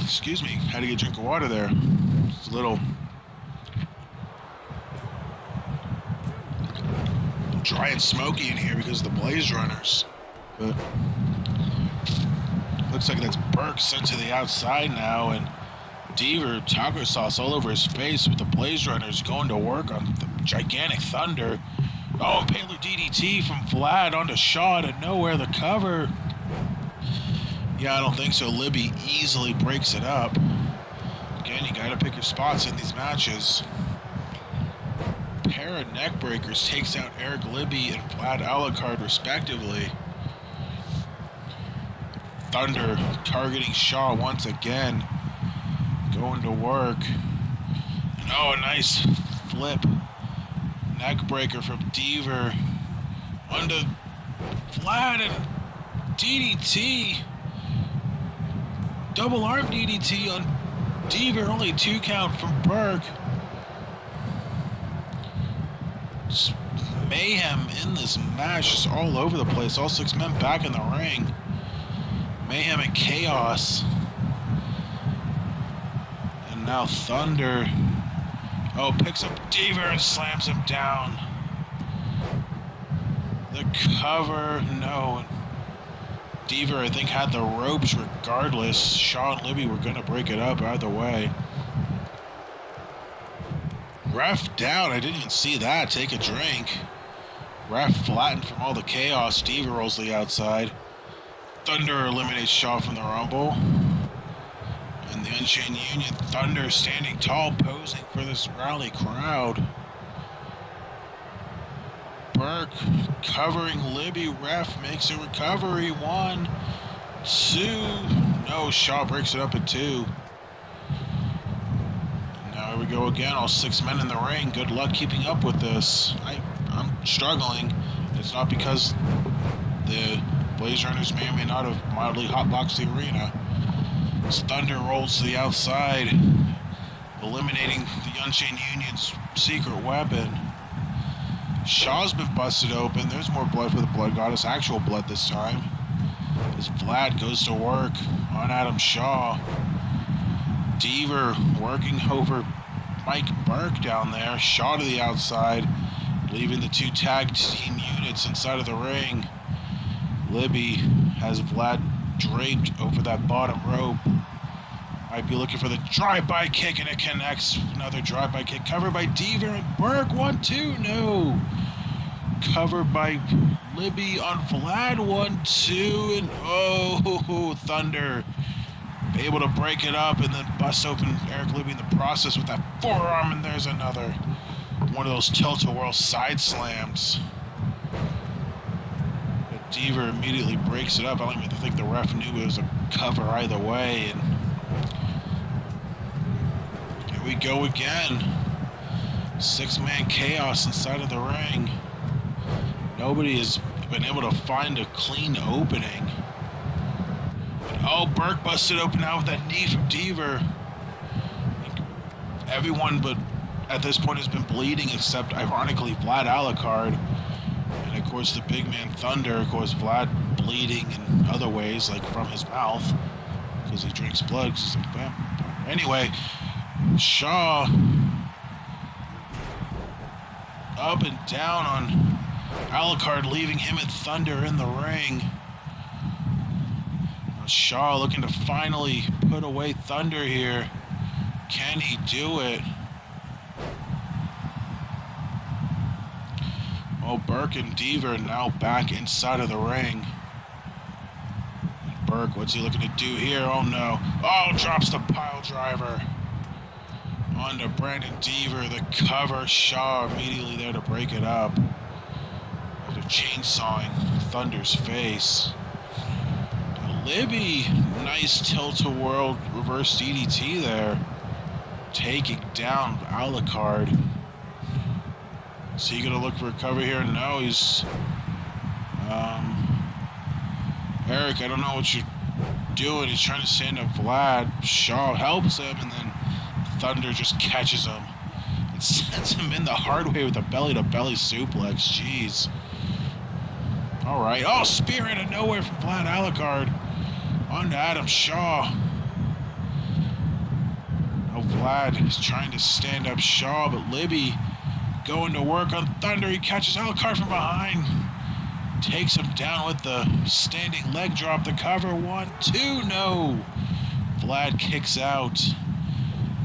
excuse me, had to get a drink of water there. It's a little dry and smoky in here because of the Blaze Runners. But looks like that's Burke sent to the outside now, and Deaver taco sauce all over his face with the Blaze Runners going to work on the gigantic Thunder. Oh, Paler DDT from Vlad onto Shaw out of nowhere, the cover. Yeah, I don't think so. Libby easily breaks it up. Again, you gotta pick your spots in these matches. Pair of neck breakers takes out Eric Libby and Vlad Alucard respectively. Thunder targeting Shaw once again. Going to work. And oh, a nice flip. Neck breaker from Deaver. Onto Vlad and DDT. Double arm DDT on Deaver. Only 2 count from Burke. Just mayhem in this match, just all over the place. All 6 men back in the ring. Mayhem and chaos. And now Thunder. Oh, picks up Deaver and slams him down. The cover, no. Deaver, I think, had the ropes regardless. Shaw and Libby were going to break it up either way. Ref down. I didn't even see that. Take a drink. Ref flattened from all the chaos. Deaver rolls to the outside. Thunder eliminates Shaw from the Rumble. And the Unchained Union, Thunder standing tall, posing for this rally crowd. Burke covering Libby. Ref makes a recovery. 1, 2. No, Shaw breaks it up at 2. Here we go again, all 6 men in the ring. Good luck keeping up with this. I'm struggling. It's not because the Blaze Runners may or may not have mildly hotboxed the arena. As Thunder rolls to the outside, eliminating the Unchained Union's secret weapon. Shaw's been busted open. There's more blood for the Blood Goddess. Actual blood this time. As Vlad goes to work on Adam Shaw. Deaver working over Mike Burke down there. Shaw to the outside, leaving the 2 tag team units inside of the ring. Libby has Vlad draped over that bottom rope. Might be looking for the drive-by kick, and it connects. Another drive-by kick covered by Deaver and Burke. 1, 2, no. Covered by Libby on Vlad. 1, 2, and oh, Thunder able to break it up and then bust open Eric Libby in the process with that forearm, and there's another one of those tilt-a-whirl side slams. But Deaver immediately breaks it up. I don't even think the ref knew it was a cover either way. And here we go again. 6-man chaos inside of the ring. Nobody is been able to find a clean opening. Oh, Burke busted open now with that knee from Deaver. Everyone but at this point has been bleeding except, ironically, Vlad Alucard. And of course the big man Thunder, of course Vlad bleeding in other ways, like from his mouth, because he drinks blood, 'cause he's a vampire. Anyway, Shaw up and down on Alucard, leaving him and Thunder in the ring. Shaw looking to finally put away Thunder here. Can he do it? Oh, Burke and Deaver now back inside of the ring. Burke, what's he looking to do here? Oh no. Oh, drops the pile driver onto Brandon Deaver. The cover. Shaw immediately there to break it up after chainsawing Thunder's face. Libby, nice tilt-a-whirl reverse DDT there, taking down Alucard. Is he gonna look for a cover here? No, he's Eric, I don't know what you're doing. He's trying to stand up Vlad. Shaw helps him, and then Thunder just catches him and sends him in the hard way with a belly-to-belly suplex. Jeez. All right. Oh, spear out of nowhere from Vlad Alucard onto Adam Shaw. Oh, Vlad is trying to stand up Shaw, but Libby going to work on Thunder. He catches Alucard from behind. Takes him down with the standing leg drop. The cover. 1, 2. No. Vlad kicks out,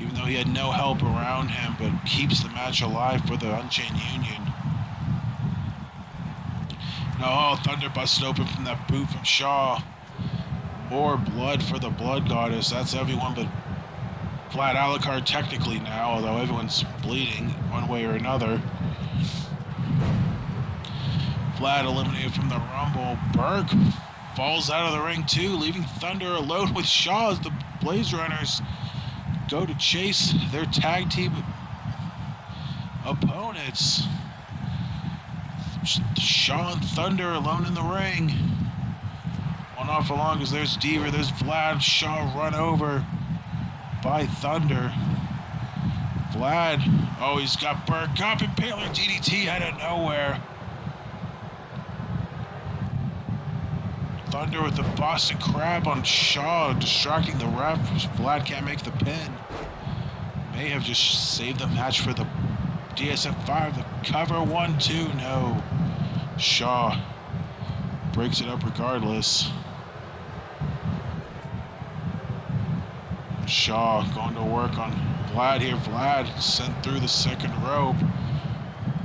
even though he had no help around him, but keeps the match alive for the Unchained Union. No, Thunder busted open from that boot from Shaw. More blood for the Blood Goddess. That's everyone but Vlad Alucard technically now, although everyone's bleeding one way or another. Vlad eliminated from the Rumble. Burke falls out of the ring too, leaving Thunder alone with Shaw as the Blaze Runners go to chase their tag team opponents. Shaw and Thunder alone in the ring. One off along as there's Deaver, there's Vlad. Shaw run over by Thunder. Vlad, oh, he's got Burke up, Impaler DDT out of nowhere. Thunder with the Boston Crab on Shaw, distracting the ref. Vlad can't make the pin. May have just saved the match for the DSM-5. The cover. 1, 2. No. Shaw breaks it up regardless. Shaw going to work on Vlad here. Vlad sent through the second rope.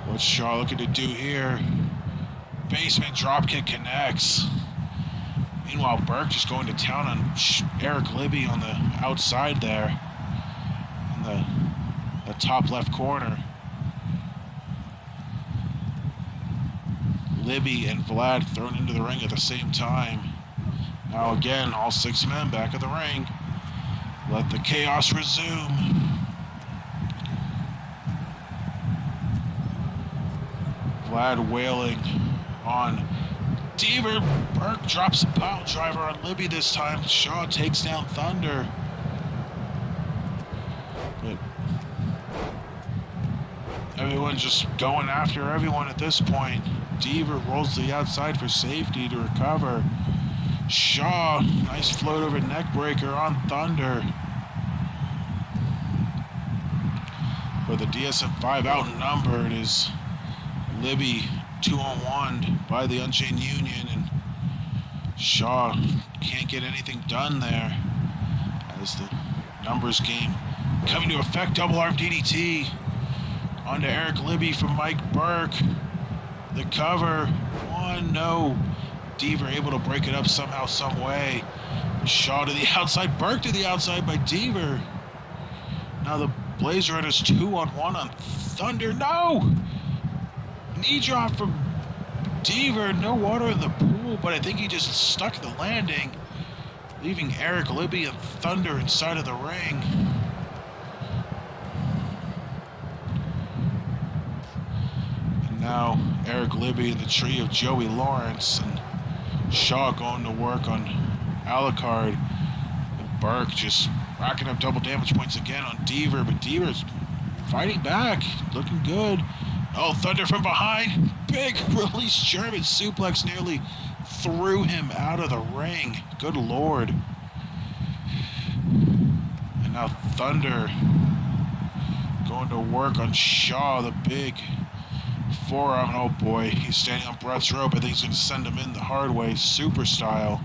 What's Shaw looking to do here? Basement dropkick connects. Meanwhile, Burke just going to town on Eric Libby on the outside there, in the top left corner. Libby and Vlad thrown into the ring at the same time. Now again, all 6 men back of the ring. Let the chaos resume. Vlad wailing on Deaver. Burke drops a pile driver on Libby this time. Shaw takes down Thunder. But everyone's just going after everyone at this point. Deaver rolls to the outside for safety to recover. Shaw, nice float over neck breaker on Thunder. But the DSM-5 outnumbered is Libby 2-on-1 by the Unchained Union, and Shaw can't get anything done there as the numbers game coming to effect. Double arm DDT onto Eric Libby from Mike Burke. The cover. 1, no. Deaver able to break it up somehow, some way. Shaw to the outside. Burke to the outside by Deaver. Now the Blaze Runners 2-on-1 on Thunder. No! Knee drop from Deaver. No water in the pool, but I think he just stuck the landing, leaving Eric Libby and Thunder inside of the ring. And Now Eric Libby and the tree of Joey Lawrence and Shaw going to work on Alucard. And Burke just racking up double damage points again on Deaver, but Deaver's fighting back, looking good. Oh, Thunder from behind. Big release German suplex nearly threw him out of the ring. Good Lord. And now Thunder going to work on Shaw, the big forearm. Oh boy, he's standing on Brett's rope. I think he's going to send him in the hard way, super style.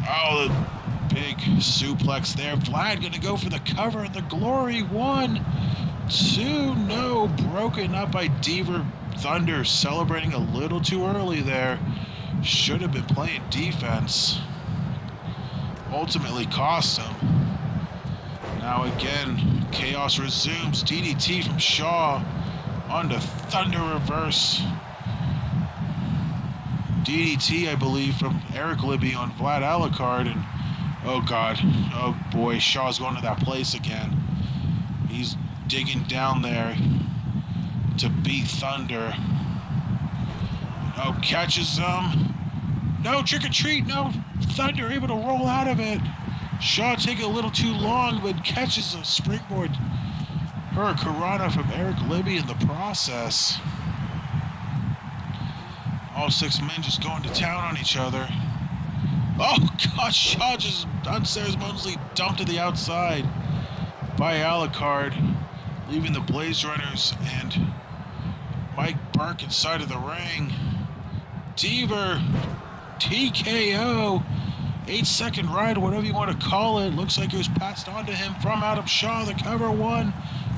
Oh, the big suplex there. Vlad going to go for the cover and the glory. 1, 2, no. Broken up by Deaver. Thunder celebrating a little too early there. Should have been playing defense. Ultimately cost him. Now again, chaos resumes. DDT from Shaw onto Thunder reverse. DDT, I believe, from Eric Libby on Vlad Alucard. And oh god, oh boy, Shaw's going to that place again. He's digging down there to beat Thunder. Oh, catches him. No, trick or treat. No, Thunder able to roll out of it. Shaw taking a little too long, but catches a springboard Hurricanrana from Eric Libby in the process. All 6 men just going to town on each other. Oh gosh, Shaw just unceremoniously dumped to the outside by Alucard, leaving the Blaze Runners and Mike Burke inside of the ring. Deaver, TKO, 8-second ride, whatever you want to call it. Looks like it was passed on to him from Adam Shaw. The cover, 1,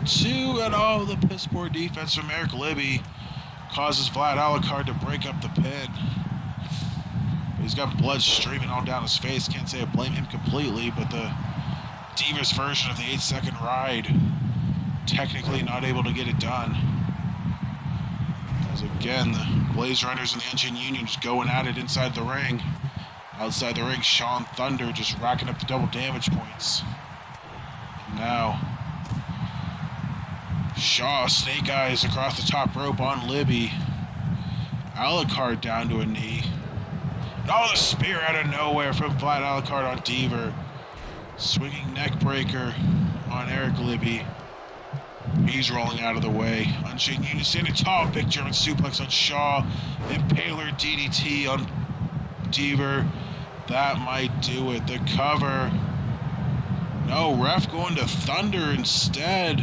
2, and oh, the piss poor defense from Eric Libby causes Vlad Alucard to break up the pin. He's got blood streaming all down his face. Can't say I blame him completely, but the Deaver's version of the 8-second ride, technically not able to get it done. As again, the Blaze Runners and the Unchained Union just going at it inside the ring. Outside the ring, Sean Thunder just racking up the double damage points. And now, Shaw snake eyes across the top rope on Libby. Alucard down to a knee. Oh, the spear out of nowhere from Vlad Alucard on Deaver. Swinging neck breaker on Eric Libby. He's rolling out of the way. Unchained Union standing tall. Big German suplex on Shaw. Impaler DDT on Deaver. That might do it. The cover. No, ref going to Thunder instead.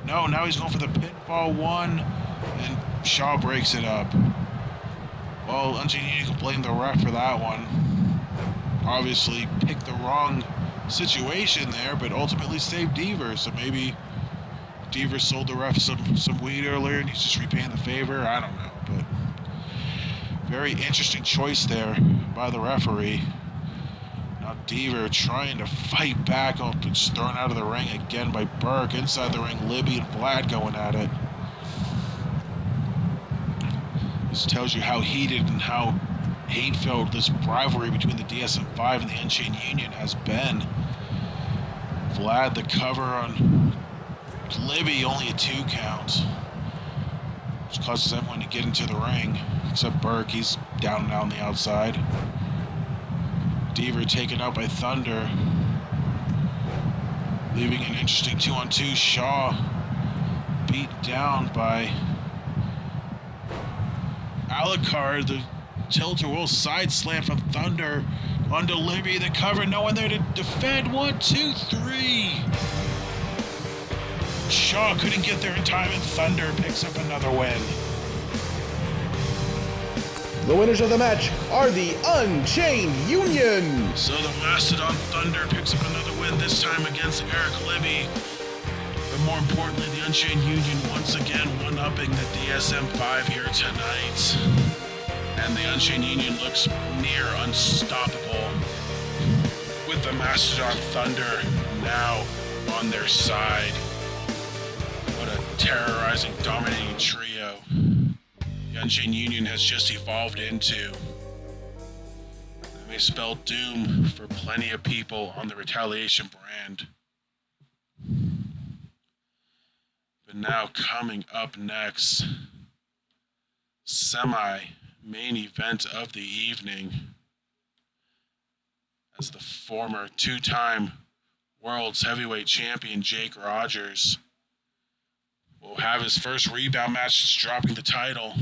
No, now he's going for the pinfall 1. And Shaw breaks it up. Well, Unchained Union can blame the ref for that one. Obviously picked the wrong situation there, but ultimately saved Deaver. So maybe Deaver sold the ref some weed earlier and he's just repaying the favor. I don't know, but very interesting choice there by the referee. Now Deaver trying to fight back, but just thrown out of the ring again by Burke. Inside the ring, Libby and Vlad going at it. This tells you how heated and how hate-filled this rivalry between the DSM-5 and the Unchained Union has been. Vlad the cover on Libby, only a 2 count, which causes everyone to get into the ring, except Burke. He's down and out on the outside. Deaver taken out by Thunder, leaving an interesting 2-on-2. Shaw beat down by Alucard. The tilt-a-whirl side slam from Thunder onto Libby. The cover, no one there to defend. 1, 2, 3. Shaw couldn't get there in time, and Thunder picks up another win. The winners of the match are the Unchained Union. So the Mastodon Thunder picks up another win, this time against Eric Libby. But more importantly, the Unchained Union once again one-upping the DSM-5 here tonight. And the Unchained Union looks near unstoppable, with the Mastodon Thunder now on their side. What a terrorizing, dominating trio the Unchained Union has just evolved into. It may spell doom for plenty of people on the Retaliation brand. But now coming up next, semi-main event of the evening, as the former two-time World's Heavyweight Champion Jake Rogers will have his first rebound match since dropping the title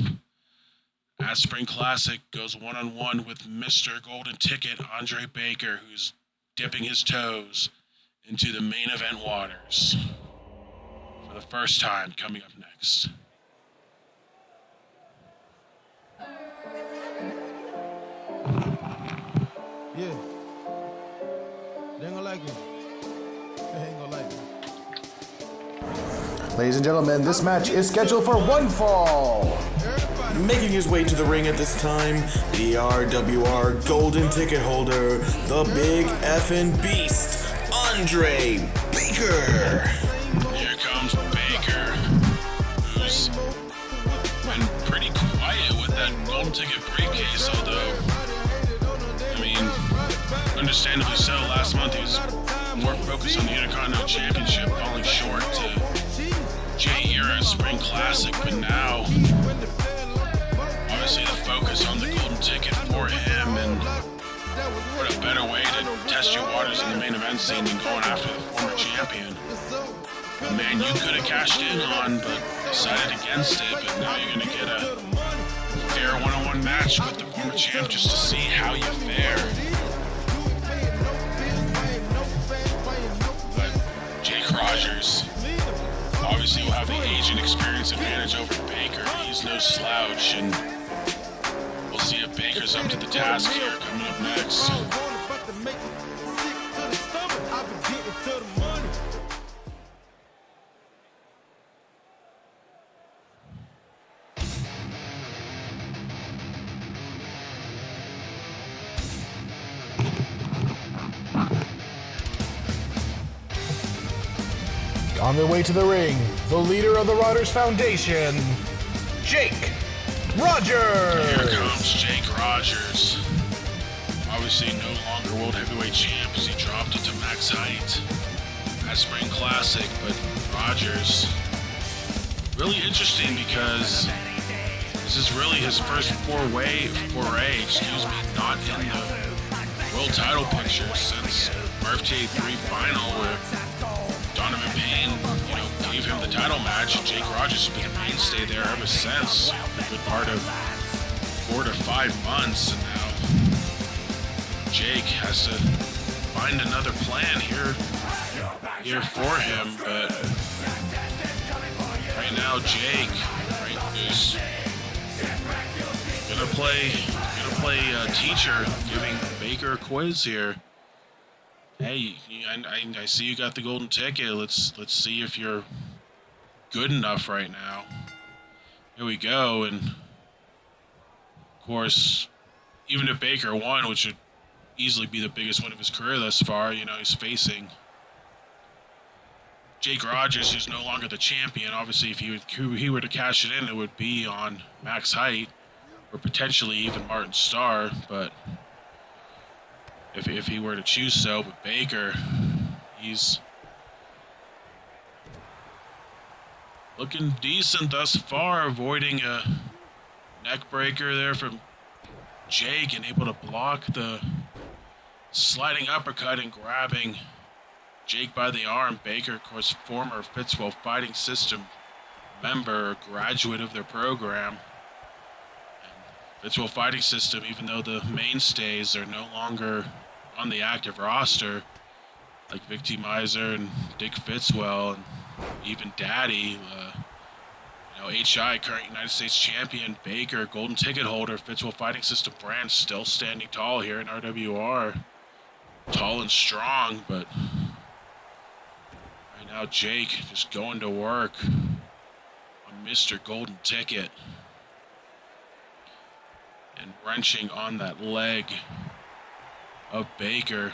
at Spring Classic, goes one-on-one with Mr. Golden Ticket, Andre Baker, who's dipping his toes into the main event waters for the first time, coming up next. Yeah. They ain't gonna like it. They ain't gonna like it. Ladies and gentlemen, this match is scheduled for one fall. Making his way to the ring at this time, the RWR Golden Ticket holder, the big effing beast, Andre Baker. Here comes Baker, who's been pretty quiet with that Golden Ticket briefcase, although, I mean, understandably so. Last month he was more focused on the Intercontinental Championship, falling short to Jay Era at Spring Classic, but now obviously the focus on the Golden Ticket for him, and what a better way to test your waters in the main event scene than going after the former champion. A man you could have cashed in on, but decided against it, but now you're going to get a fair one-on-one match with the former champ just to see how you fare. But Jake Rogers obviously will have the age and experience advantage over Baker. He's no slouch, and we'll see if Baker's up to the task here coming up next. On their way to the ring, the leader of the Rotters Foundation, Jake Rogers. Here comes Jake Rogers. Obviously no longer World Heavyweight Champ as he dropped it to max height at Spring Classic, but Rogers, really interesting because this is really his first foray, not in the world title picture since Murph T3 final where Donovan Payne, gave him the title match. Jake Rogers has been a mainstay there ever since, a good part of 4 to 5 months, and now Jake has to find another plan here for him. But right now, Jake is gonna play teacher, giving Baker a quiz here. Hey, I see you got the golden ticket. Let's see if you're good enough right now. Here we go, and of course, even if Baker won, which would easily be the biggest win of his career thus far, he's facing Jake Rogers, who's no longer the champion. Obviously, if he were to cash it in, it would be on max height, or potentially even Martin Starr, but if he were to choose so. But Baker, he's looking decent thus far, avoiding a neck breaker there from Jake and able to block the sliding uppercut and grabbing Jake by the arm. Baker, of course, former Fitzwell Fighting System member, graduate of their program. Fitzwell Fighting System, even though the mainstays are no longer on the active roster, like Vic T. Miser and Dick Fitzwell, and even Daddy, HI, current United States champion, Baker, golden ticket holder, Fitzwell Fighting System brand, still standing tall here in RWR. Tall and strong, but right now Jake just going to work on Mr. Golden Ticket and wrenching on that leg of Baker.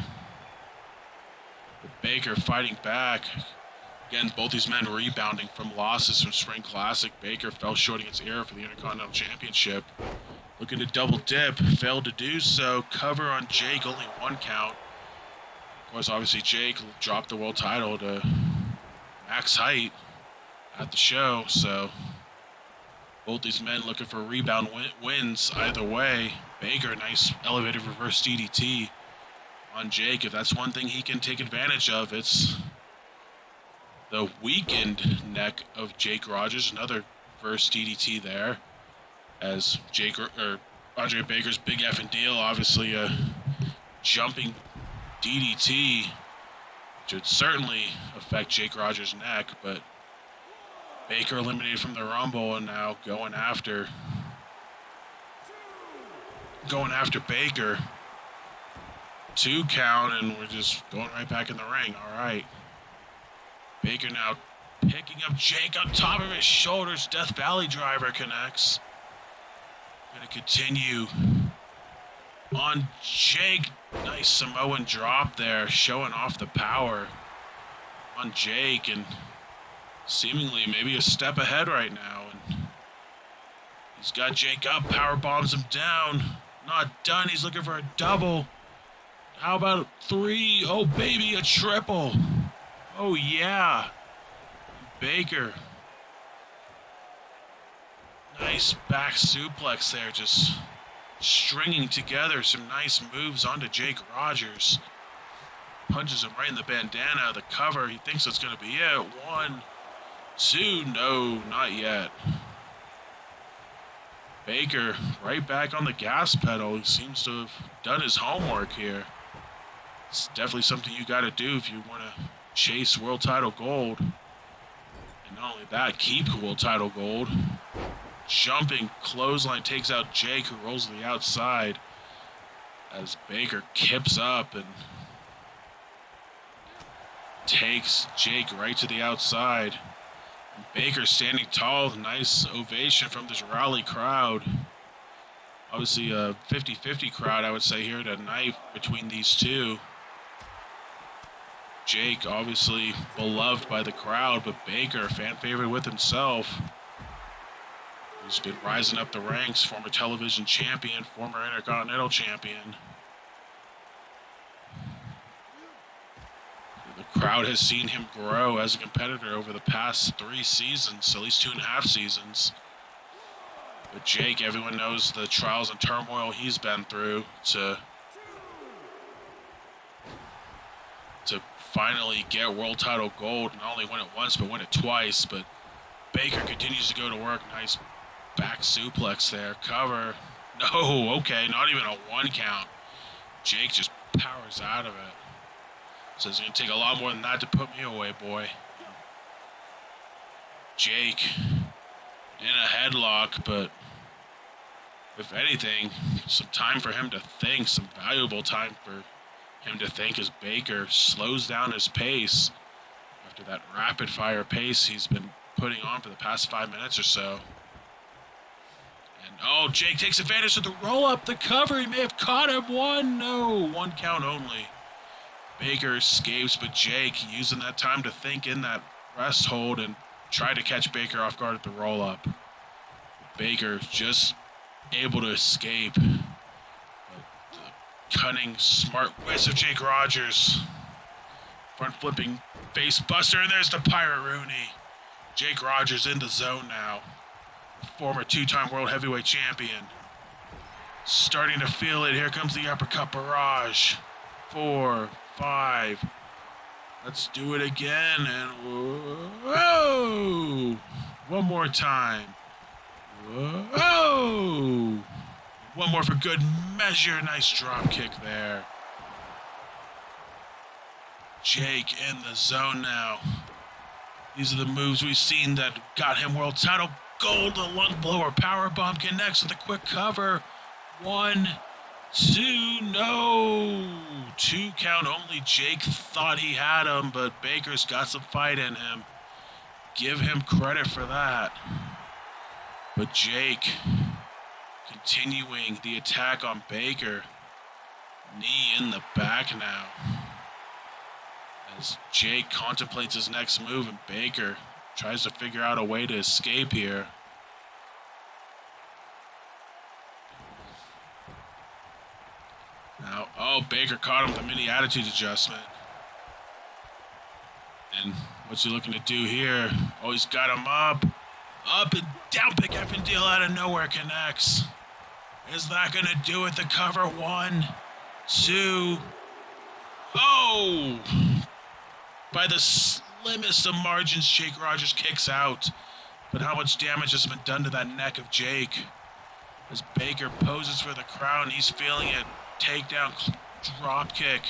But Baker fighting back. Again, both these men rebounding from losses from Spring Classic. Baker fell short against Era for the Intercontinental Championship. Looking to double dip, failed to do so. Cover on Jake, only one count. Of course, obviously Jake dropped the world title to max height at the show, so both these men looking for rebound wins either way. Baker, nice elevated reverse DDT on Jake. If that's one thing he can take advantage of, it's the weakened neck of Jake Rogers. Another reverse DDT there, as Andre Baker's big effing deal, obviously a jumping DDT, which would certainly affect Jake Rogers' neck, but Baker eliminated from the Rumble and now going after Baker. 2 count, and we're just going right back in the ring. All right. Baker now picking up Jake on top of his shoulders. Death Valley driver connects. Gonna continue on Jake. Nice Samoan drop there, showing off the power on Jake, and seemingly maybe a step ahead right now. And he's got Jake up, power bombs him down. Not done, he's looking for a double. How about 3? Oh baby, a triple. Oh yeah. Baker. Nice back suplex there, just stringing together some nice moves onto Jake Rogers. Punches him right in the bandana, the cover. He thinks it's going to be it. 1, 2, no, not yet. Baker right back on the gas pedal. He seems to have done his homework here. It's definitely something you got to do if you want to chase world title gold. And not only that, keep world title gold. Jumping clothesline takes out Jake, who rolls to the outside as Baker kips up and takes Jake right to the outside. And Baker standing tall, nice ovation from this rally crowd. Obviously a 50-50 crowd, I would say, here tonight between these two. Jake, obviously beloved by the crowd, but Baker, fan favorite with himself. He's been rising up the ranks, former television champion, former Intercontinental champion. The crowd has seen him grow as a competitor over the past 3 seasons, at least 2.5 seasons. But Jake, everyone knows the trials and turmoil he's been through to finally get world title gold, not only win it once, but win it twice. But Baker continues to go to work. Nice back suplex there. Cover. No, okay, not even a 1 count. Jake just powers out of it. Says it's going to take a lot more than that to put me away, boy. Jake in a headlock, but if anything, some time for him to think, some valuable time for him to think as Baker slows down his pace after that rapid fire pace he's been putting on for the past 5 minutes or so. And oh, Jake takes advantage of the roll up, the cover. He may have caught him. 1, no, 1 count only. Baker escapes, but Jake using that time to think in that rest hold and try to catch Baker off guard at the roll up. Baker just able to escape. Cunning, smart wits of Jake Rogers. Front flipping face buster, and there's the Pirate Rooney. Jake Rogers in the zone now. Former 2-time world heavyweight champion. Starting to feel it. Here comes the uppercut barrage. 4, 5. Let's do it again. And whoa! One more time. Whoa! One more for good measure. Nice drop kick there. Jake in the zone now. These are the moves we've seen that got him world title gold. The lung blower powerbomb connects with a quick cover. 1, 2, no. 2 count only. Jake thought he had him, but Baker's got some fight in him. Give him credit for that. But Jake continuing the attack on Baker. Knee in the back now. As Jake contemplates his next move and Baker tries to figure out a way to escape here. Now, oh, Baker caught him with a mini attitude adjustment. And What's he looking to do here? Oh, he's got him up. Up and down. Big effing deal out of nowhere connects. Is that going to do it? The cover. 1, 2. Oh! By the slimmest of margins, Jake Rogers kicks out. But how much damage has been done to that neck of Jake? As Baker poses for the crown, he's feeling it. Takedown, drop kick,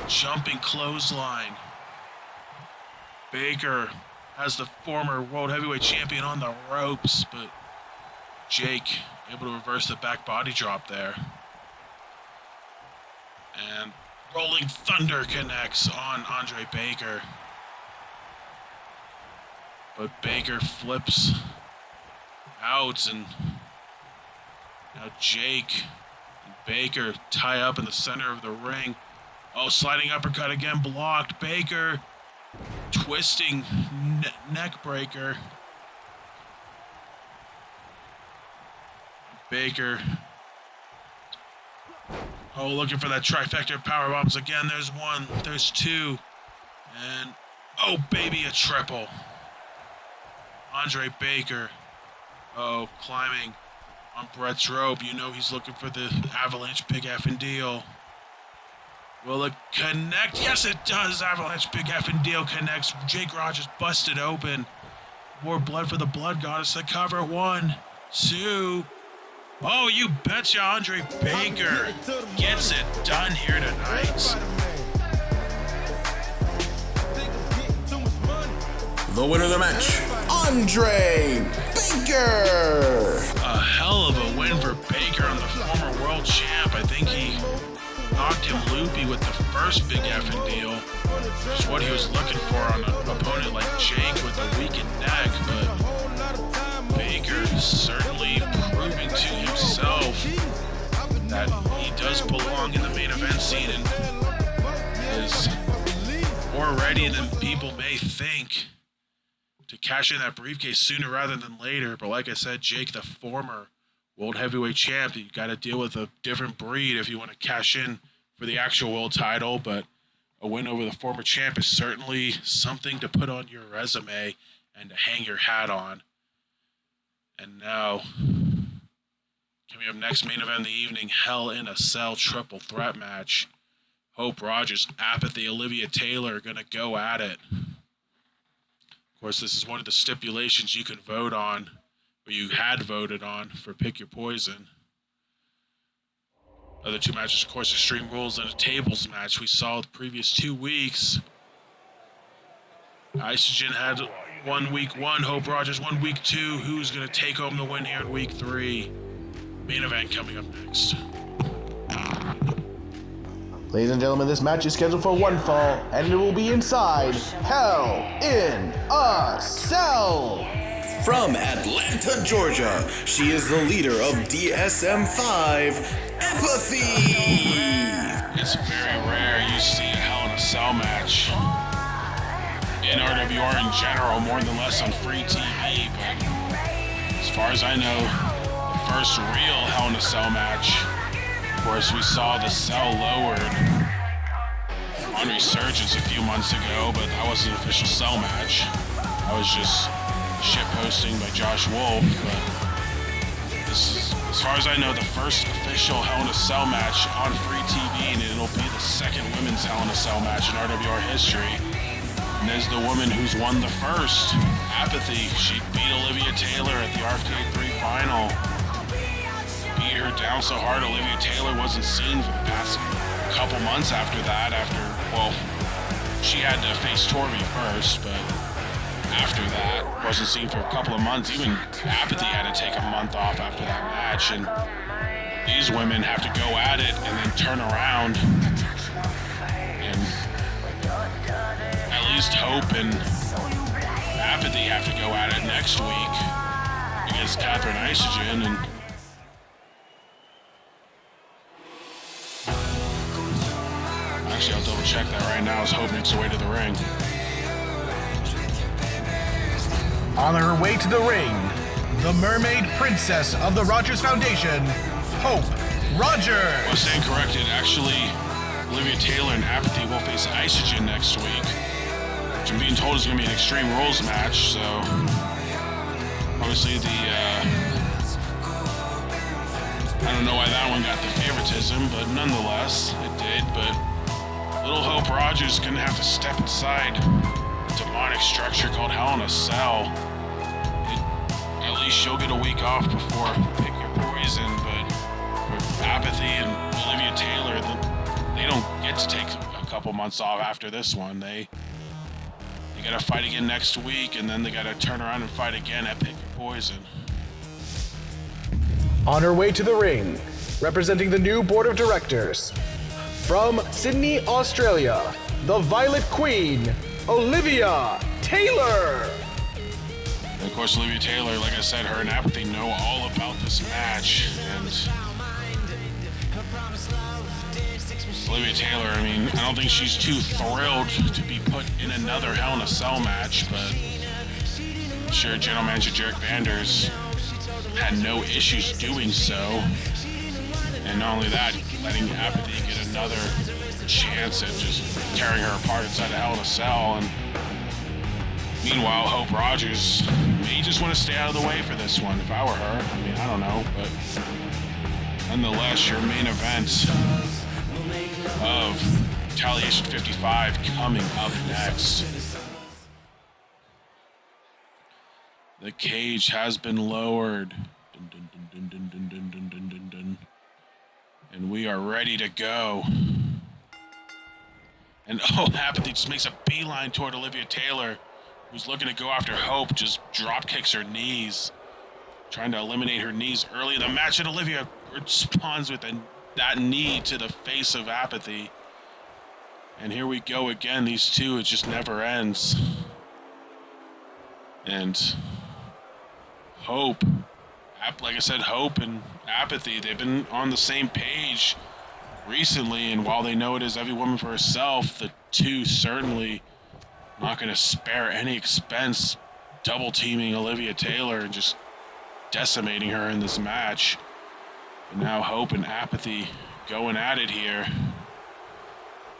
jumping clothesline. Baker has the former world heavyweight champion on the ropes, but Jake able to reverse the back body drop there. And Rolling Thunder connects on Andre Baker. But Baker flips out, and now Jake and Baker tie up in the center of the ring. Oh, sliding uppercut again, blocked. Baker twisting neck breaker. Baker. Oh, looking for that trifecta of power bombs again. There's 1, there's 2, and oh baby, a triple. Andre Baker. Oh, climbing on Brett's rope. You know he's looking for the avalanche big effing deal. Will it connect? Yes, it does. Avalanche big effing deal connects. Jake Rogers busted open. More blood for the blood goddess. The cover. 1, 2. Oh, you betcha, Andre Baker gets it done here tonight. The winner of the match, Andre Baker. A hell of a win for Baker on the former world champ. I think he knocked him loopy with the first big effing deal. Just what he was looking for on an opponent like Jake with a weakened neck, but Baker certainly proving to himself that he does belong in the main event scene and is more ready than people may think to cash in that briefcase sooner rather than later. But like I said, Jake, the former world heavyweight champ, you got to deal with a different breed if you want to cash in for the actual world title. But a win over the former champ is certainly something to put on your resume and to hang your hat on. And now, coming up next, main event of the evening, Hell in a Cell triple threat match. Hope Rogers, Apathy, Olivia Taylor are going to go at it. Of course, this is one of the stipulations you can vote on, or you had voted on for Pick Your Poison. Other 2 matches, of course, Extreme Rules and a tables match we saw the previous 2 weeks. Isogen had won week 1, Hope Rogers won week 2. Who's going to take home the win here in week 3? Main event coming up next. Ladies and gentlemen, this match is scheduled for 1 fall, and it will be inside Hell in a Cell. From Atlanta, Georgia, she is the leader of DSM-5, Apathy. It's very rare you see a Hell in a Cell match in RWR in general, more than less on free TV, but as far as I know, the first real Hell in a Cell match. Of course, we saw the cell lowered on Resurgence a few months ago, but that wasn't an official cell match. That was just shit posting by Josh Wolf. But this is, as far as I know, the first official Hell in a Cell match on free TV, and it'll be the second women's Hell in a Cell match in RWR history. And there's the woman who's won the first, Apathy. She beat Olivia Taylor at the RFK 3 final. Beat her down so hard Olivia Taylor wasn't seen for the past couple months after that. Well, she had to face Torby first, but after that, wasn't seen for a couple of months. Even Apathy had to take a month off after that match, and these women have to go at it and then turn around and at least Hope and Apathy have to go at it next week against Catherine Isogen. And actually, I'll double check that right now as Hope makes her way to the ring. On her way to the ring, the Mermaid Princess of the Rogers Foundation, Hope Rogers. I was saying corrected. Actually, Olivia Taylor and Apathy will face Isogen next week. which I'm being told is going to be an Extreme Rules match, so obviously I don't know why that one got the favoritism, but nonetheless, it did. But little Hope Rogers is going to have to step inside a demonic structure called Hell in a Cell. At least she'll get a week off before Pick Your Poison, but for Apathy and Olivia Taylor, they don't get to take a couple months off after this one. They got to fight again next week, and then they got to turn around and fight again at Pick Your Poison. On her way to the ring, representing the new board of directors, from Sydney, Australia, the Violet Queen, Olivia Taylor. And of course, Olivia Taylor, like I said, her and Apathy know all about this match. And Olivia Taylor, I mean, I don't think she's too thrilled to be put in another Hell in a Cell match, but I'm sure General Manager Jarek Vanders had no issues doing so. And not only that, letting Apathy get another chance at just tearing her apart inside the Hell in a Cell. And meanwhile, Hope Rogers may just want to stay out of the way for this one. If I were her, I mean, I don't know, but nonetheless, your main event of Retaliation 55 coming up next. The cage has been lowered. Dun, dun, dun, dun, dun, dun, dun, dun, dun, dun. And we are ready to go. And Apathy just makes a beeline toward Olivia Taylor, who's looking to go after Hope, just drop kicks her knees, trying to eliminate her knees early in the match, and Olivia responds with that knee to the face of Apathy. And here we go again, these two, it just never ends. And Hope, like I said, Hope and Apathy, they've been on the same page recently, and while they know it is every woman for herself, the two certainly not going to spare any expense double teaming Olivia Taylor and just decimating her in this match. And now Hope and Apathy going at it here,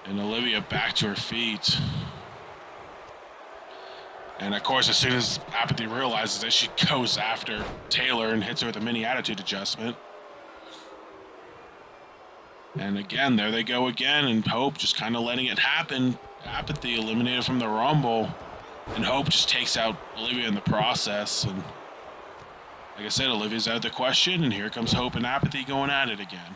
and Olivia back to her feet. And of course, as soon as Apathy realizes that, she goes after Taylor and hits her with a mini attitude adjustment. And again, there they go again, and Hope just kind of letting it happen. Apathy eliminated from the Rumble, and Hope just takes out Olivia in the process. And like I said, Olivia's out of the question, and here comes Hope and Apathy going at it again.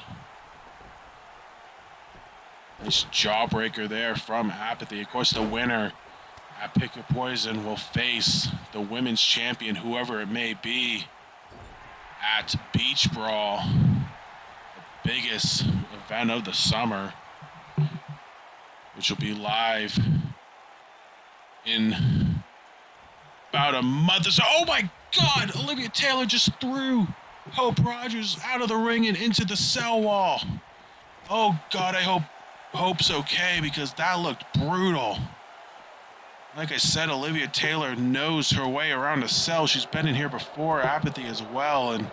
Nice jawbreaker there from Apathy. Of course, the winner at Pick Your Poison will face the women's champion, whoever it may be, at Beach Brawl, the biggest event of the summer, which will be live in about a month or so. Oh my God! Olivia Taylor just threw Hope Rogers out of the ring and into the cell wall. Oh God, I hope Hope's okay, because that looked brutal. Like I said, Olivia Taylor knows her way around the cell. She's been in here before, Apathy as well, and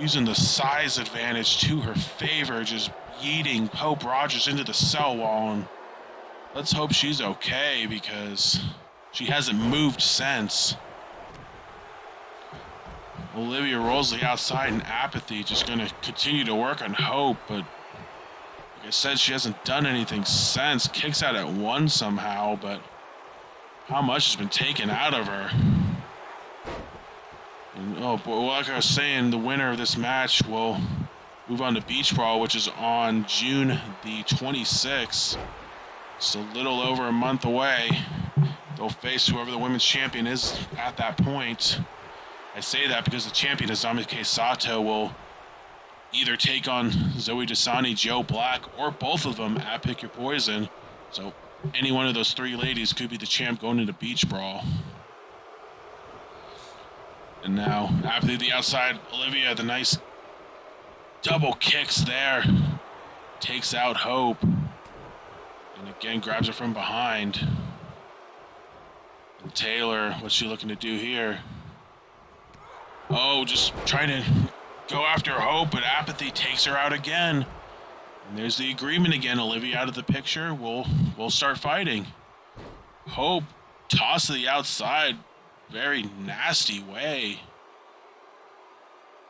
using the size advantage to her favor, just yeeting Hope Rogers into the cell wall. And let's hope she's okay, because she hasn't moved since. Olivia rolls the outside, and Apathy just going to continue to work on Hope, but like I said, she hasn't done anything since. Kicks out at one somehow, but how much has been taken out of her? And, oh boy, like I was saying, the winner of this match will move on to Beach Brawl, which is on June the 26th. It's a little over a month away. They'll face whoever the women's champion is at that point. I say that because the champion, Azumike Sato, will either take on Zoe Dasani, Joe Black, or both of them at Pick Your Poison. So any one of those three ladies could be the champ going into Beach Brawl. And now, after the outside, Olivia, the nice double kicks there, takes out Hope, and again grabs her from behind. And Taylor, what's she looking to do here? Oh, just trying to go after Hope, but Apathy takes her out again. And there's the agreement again. Olivia out of the picture. We'll start fighting. Hope tossed to the outside, very nasty way.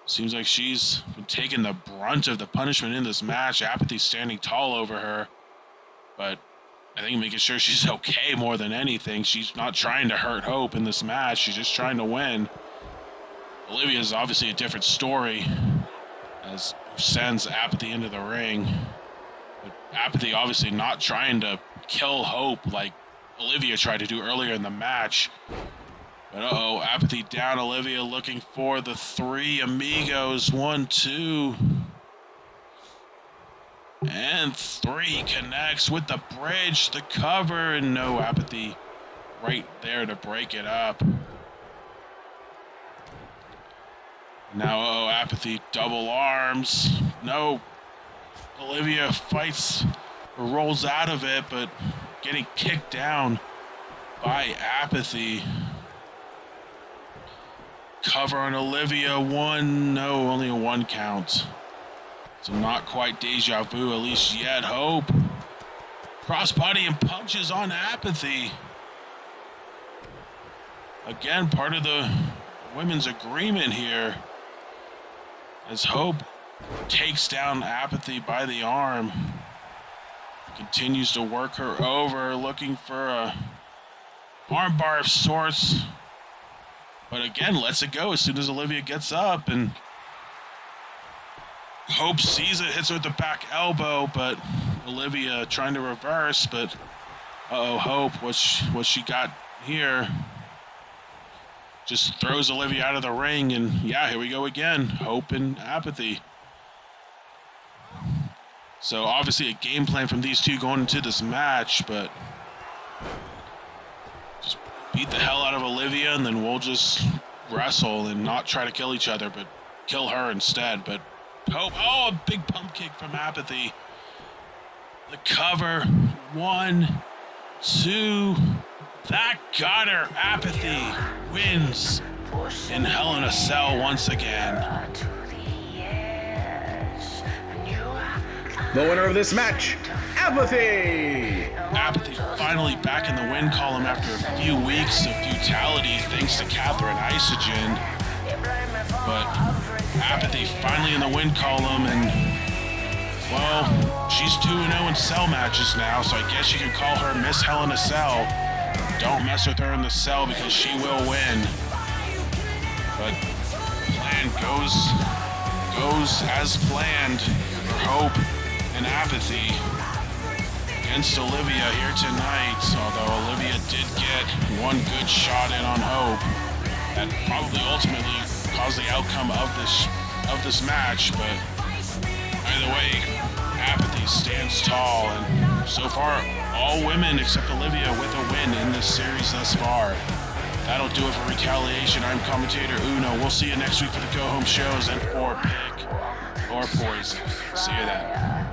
Seems like she's been taking the brunt of the punishment in this match. Apathy standing tall over her, but I think making sure she's okay more than anything. She's not trying to hurt Hope in this match. She's just trying to win. Olivia's obviously a different story, as sends Apathy into the ring. But Apathy obviously not trying to kill Hope like Olivia tried to do earlier in the match. But uh-oh, Apathy down. Olivia looking for the three amigos. 1, 2. And 3 connects with the bridge, the cover, and no, Apathy right there to break it up. Now, uh-oh, Apathy double arms. No, Olivia fights or rolls out of it, but getting kicked down by Apathy. Cover on Olivia, 1, no, only a 1 count. So not quite deja vu, at least yet. Hope. Crossbody and punches on Apathy. Again, part of the women's agreement here. As Hope takes down Apathy by the arm. Continues to work her over, looking for a armbar of sorts. But again, lets it go as soon as Olivia gets up, and Hope sees it, hits her with the back elbow, but Olivia trying to reverse, but uh-oh, Hope, what she got here, just throws Olivia out of the ring, and yeah, here we go again, Hope and Apathy. So obviously a game plan from these two going into this match, but just beat the hell out of Olivia, and then we'll just wrestle and not try to kill each other, but kill her instead. But Hope, oh, a big pump kick from Apathy. The cover, 1, 2, that got her. Apathy wins in Hell in a Cell once again. The winner of this match, Apathy! Apathy finally back in the win column after a few weeks of futility thanks to Catherine Isogen. But Apathy finally in the win column, and well, she's 2-0 in cell matches now, so I guess you could call her Miss Hell in a Cell. Don't mess with her in the cell because she will win. But plan goes as planned for Hope and Apathy against Olivia here tonight, although Olivia did get one good shot in on Hope that probably ultimately caused the outcome of this match, but either way, Apathy stands tall, and so far all women except Olivia with a win in this series thus far. That'll do it for Retaliation. I'm commentator Uno. We'll see you next week for the go-home shows and for Pick or Poison. See you then.